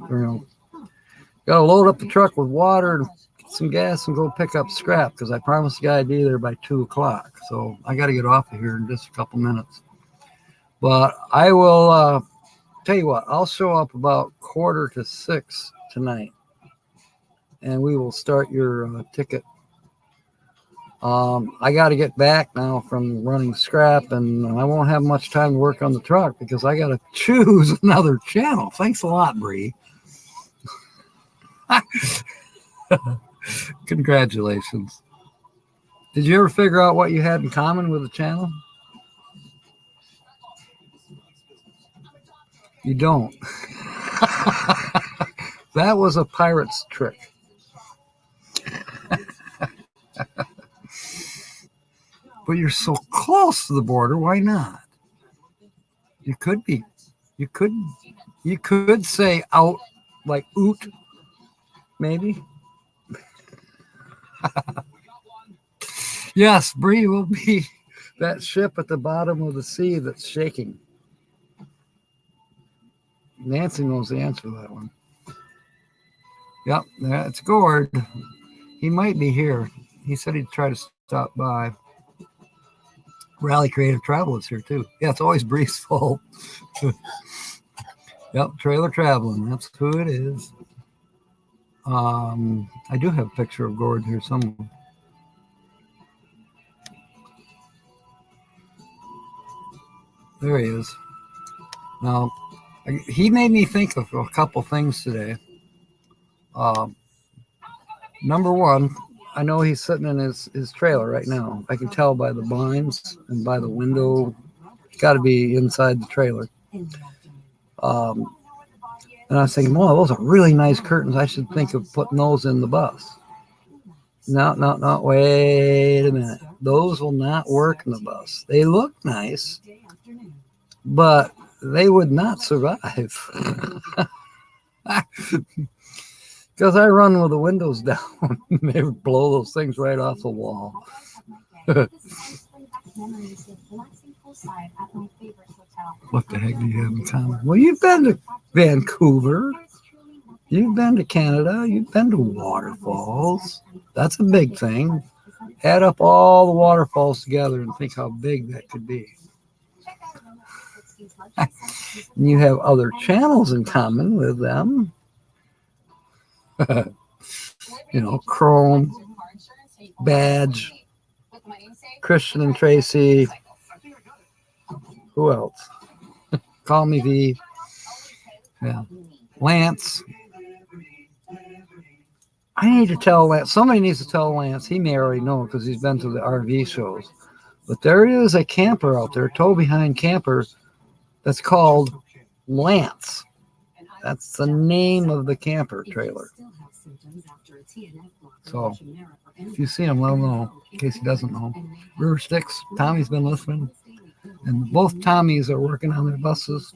gotta load up the truck with water and get some gas and go pick up scrap because I promised the guy I'd be there by 2 o'clock. So I gotta get off of here in just a couple minutes. But I will tell you what, I'll show up about 5:45 tonight, and we will start your ticket. I got to get back now from running scrap, and I won't have much time to work on the truck because I got to choose another channel. Thanks a lot, Bree. Congratulations. Did you ever figure out what you had in common with the channel? You don't. That was a pirate's trick. But you're so close to the border, why not? You could be. You could say out like oot, maybe. Yes, Bree will be that ship at the bottom of the sea that's shaking. Nancy knows the answer to that one. Yep, that's Gord. He might be here. He said he'd try to stop by. Rally Creative Travel is here too. Yeah, it's always Bree's fault. Yep, trailer traveling. That's who it is. I do have a picture of Gord here somewhere. There he is. Now, he made me think of a couple things today. Number one, I know he's sitting in his trailer right now. I can tell by the blinds and by the window. He's got to be inside the trailer. And I was thinking, well, those are really nice curtains. I should think of putting those in the bus. No, wait a minute. Those will not work in the bus. They look nice, but they would not survive. Because I run with the windows down. They would blow those things right off the wall. What the heck do you have in common? Well, you've been to Vancouver. You've been to Canada. You've been to waterfalls. That's a big thing. Add up all the waterfalls together and think how big that could be. And you have other channels in common with them. Chrome, Badge, Christian and Tracy. Who else? Call Me V. Yeah. Lance. I need to tell Lance. Somebody needs to tell Lance. He may already know because he's been to the RV shows. But there is a camper out there, tow behind camper, that's called Lance. That's the name of the camper trailer. So if you see him, let him know in case he doesn't know. River Sticks, Tommy's been listening. And both Tommies are working on their buses.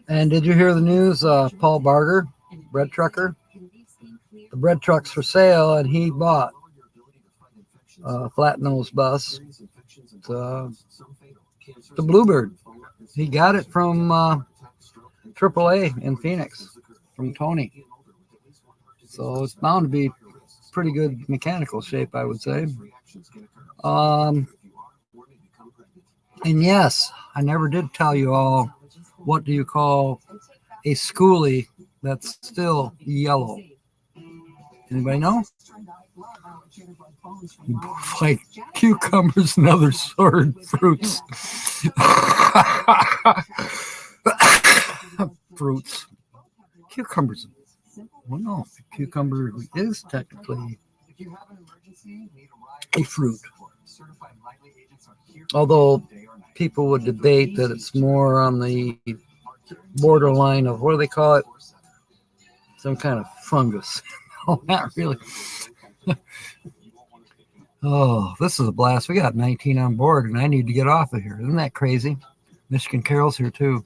And did you hear the news? Paul Barger, bread trucker. The bread truck's for sale, and he bought a flat nose bus. It's, the Bluebird. He got it from AAA in Phoenix from Tony. So it's bound to be pretty good mechanical shape, I would say. And yes, I never did tell you all what do you call a schoolie that's still yellow. Anybody know? Like cucumbers and other assorted fruits. Fruits. Cucumbers. Well, no, cucumber is technically a fruit. Although people would debate that it's more on the borderline of, what do they call it? Some kind of fungus. Oh, not really. Oh, this is a blast. We got 19 on board, and I need to get off of here. Isn't that crazy? Michigan Carol's here, too.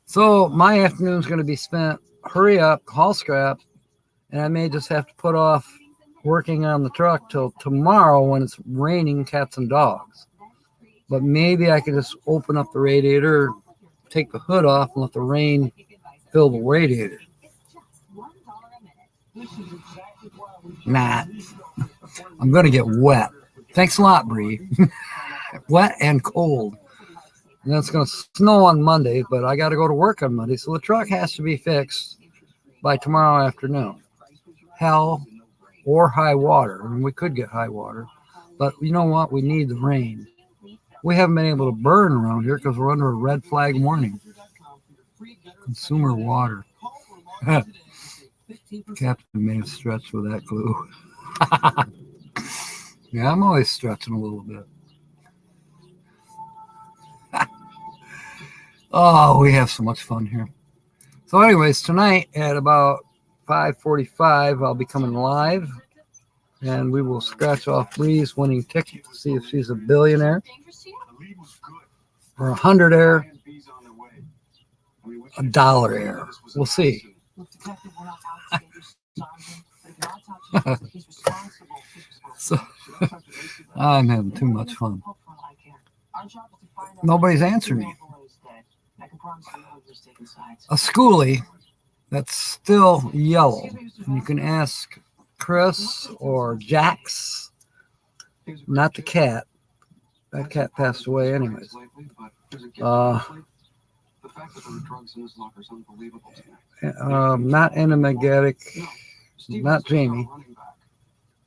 So my afternoon's going to be spent, hurry up, haul scrap, and I may just have to put off working on the truck till tomorrow when it's raining cats and dogs. But maybe I could just open up the radiator, take the hood off, and let the rain fill the radiator. Nah, I'm going to get wet. Thanks a lot, Bree. Wet and cold. And it's going to snow on Monday, but I got to go to work on Monday, so the truck has to be fixed by tomorrow afternoon. Hell or high water. I mean, we could get high water, but you know what? We need the rain. We haven't been able to burn around here because we're under a red flag warning. Consumer water. Captain may have stretched with that glue. Yeah, I'm always stretching a little bit. Oh, we have so much fun here. So anyways, tonight at about 5:45, I'll be coming live, and we will scratch off Bree's winning ticket to see if she's a billionaire or a hundredaire, a dollaraire. We'll see. So I'm having too much fun. Nobody's answering me. A schoolie that's still yellow. And you can ask Chris or Jax, not the cat. That cat passed away anyways. Not enigmatic, not Jamie.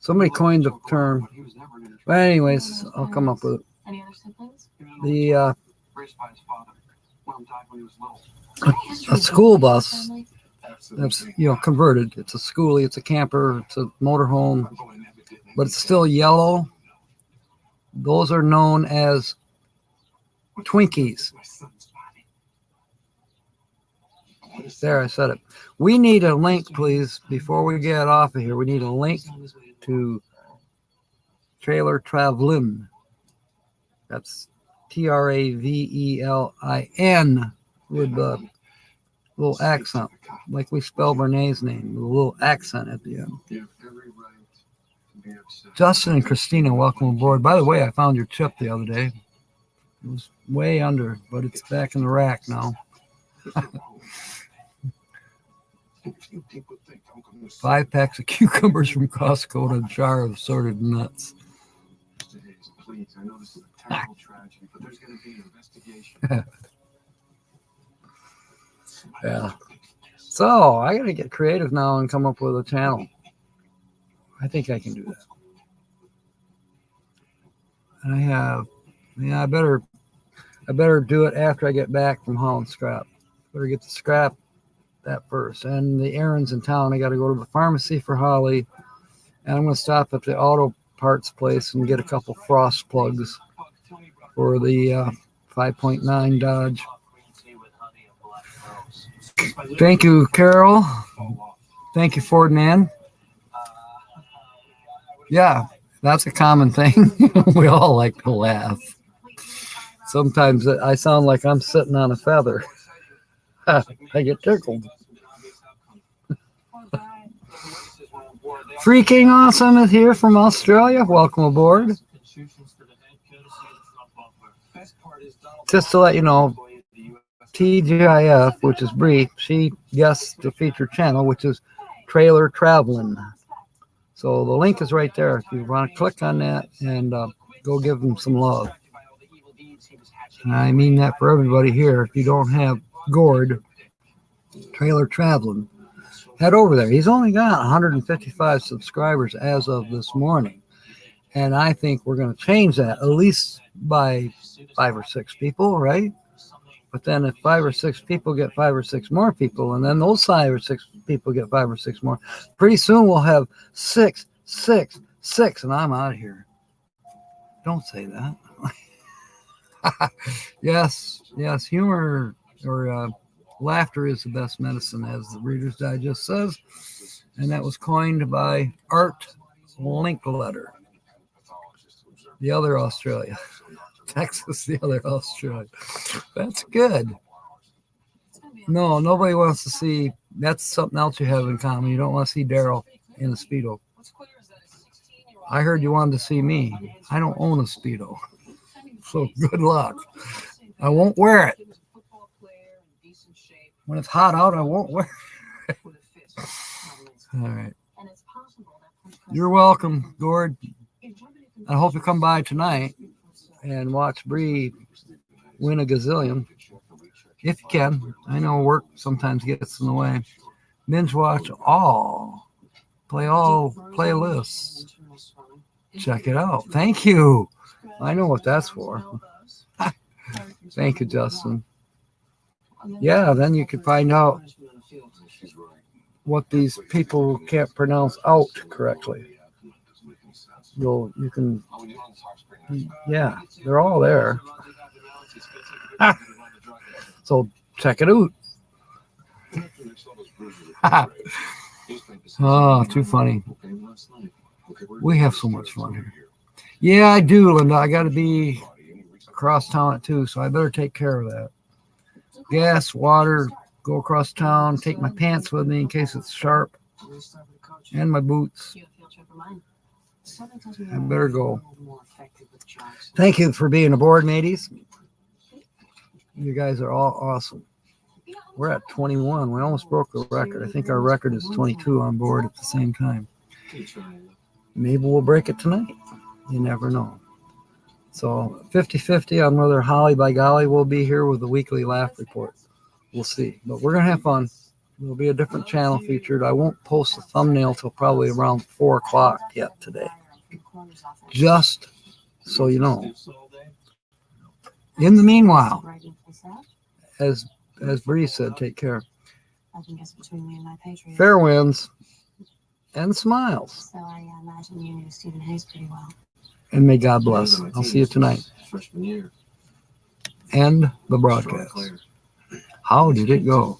Somebody coined the term. But anyways, I'll come up with it. Any other siblings? The a school bus that's converted. It's a schoolie, it's a camper, it's a motorhome, but it's still yellow. Those are known as Twinkies. There, I said it. We need a link, please, before we get off of here. We need a link to Trailer Travelin. That's Travelin with a little accent, like we spell Bernays' name, with a little accent at the end. Justin and Christina, welcome aboard. By the way, I found your chip the other day. It was way under, but it's back in the rack now. 5 packs of cucumbers from Costco and a jar of assorted nuts. Yeah. So I got to get creative now and come up with a channel. I think I can do that. I better do it after I get back from hauling scrap. Better get the scrap that first. And the errands in town, I got to go to the pharmacy for Holly, and I'm going to stop at the auto parts place and get a couple frost plugs for the 5.9 Dodge. Thank you, Carol. Thank you, Ferdinand. Yeah, that's a common thing. We all like to laugh. Sometimes I sound like I'm sitting on a feather. I get tickled. Poor guy. Freaking awesome is here from Australia. Welcome aboard. Just to let you know, TGIF, which is Bree, she guests the featured channel, which is Trailer Traveling. So the link is right there. If you want to click on that and go give them some love. And I mean that for everybody here. If you don't have Gord, Trailer Traveling, head over there. He's only got 155 subscribers as of this morning. And I think we're going to change that at least by 5 or 6 people, right? But then if 5 or 6 people get 5 or 6 more people, and then those 5 or 6 people get 5 or 6 more, pretty soon we'll have 6, 6, 6, and I'm out of here. Don't say that. Yes, humor or laughter is the best medicine, as the Reader's Digest says. And that was coined by Art Linkletter, the other Australia. Texas, the other Australia. That's good. No, nobody wants to see. That's something else you have in common. You don't want to see Daryl in a Speedo. I heard you wanted to see me. I don't own a Speedo. So good luck. I won't wear it. When it's hot out, I won't wear it. All right. You're welcome, Gord. I hope you come by tonight and watch Bree win a gazillion. If you can. I know work sometimes gets in the way. Binge watch all. Play all playlists. Check it out. Thank you. I know what that's for. Thank you, Justin. Yeah, then you can find out what these people can't pronounce out correctly. You can, yeah, they're all there. So check it out. Oh, too funny. We have so much fun here. Yeah, I do, Linda. I got to be across town at 2, so I better take care of that. Gas, water, go across town, take my pants with me in case it's sharp, and my boots. I better go. Thank you for being aboard, mateys. You guys are all awesome. We're at 21. We almost broke the record. I think our record is 22 on board at the same time. Maybe we'll break it tonight. You never know. So 50-50 on whether Holly by golly will be here with the weekly laugh report. We'll see. But we're going to have fun. There'll be a different channel featured. I won't post the thumbnail till probably around 4 o'clock yet today. Just so you know. In the meanwhile, as Bree said, take care. Fair winds and smiles. So I imagine you knew Stephen Hayes pretty well. And may God bless. I'll see you tonight. End the broadcast. How did it go?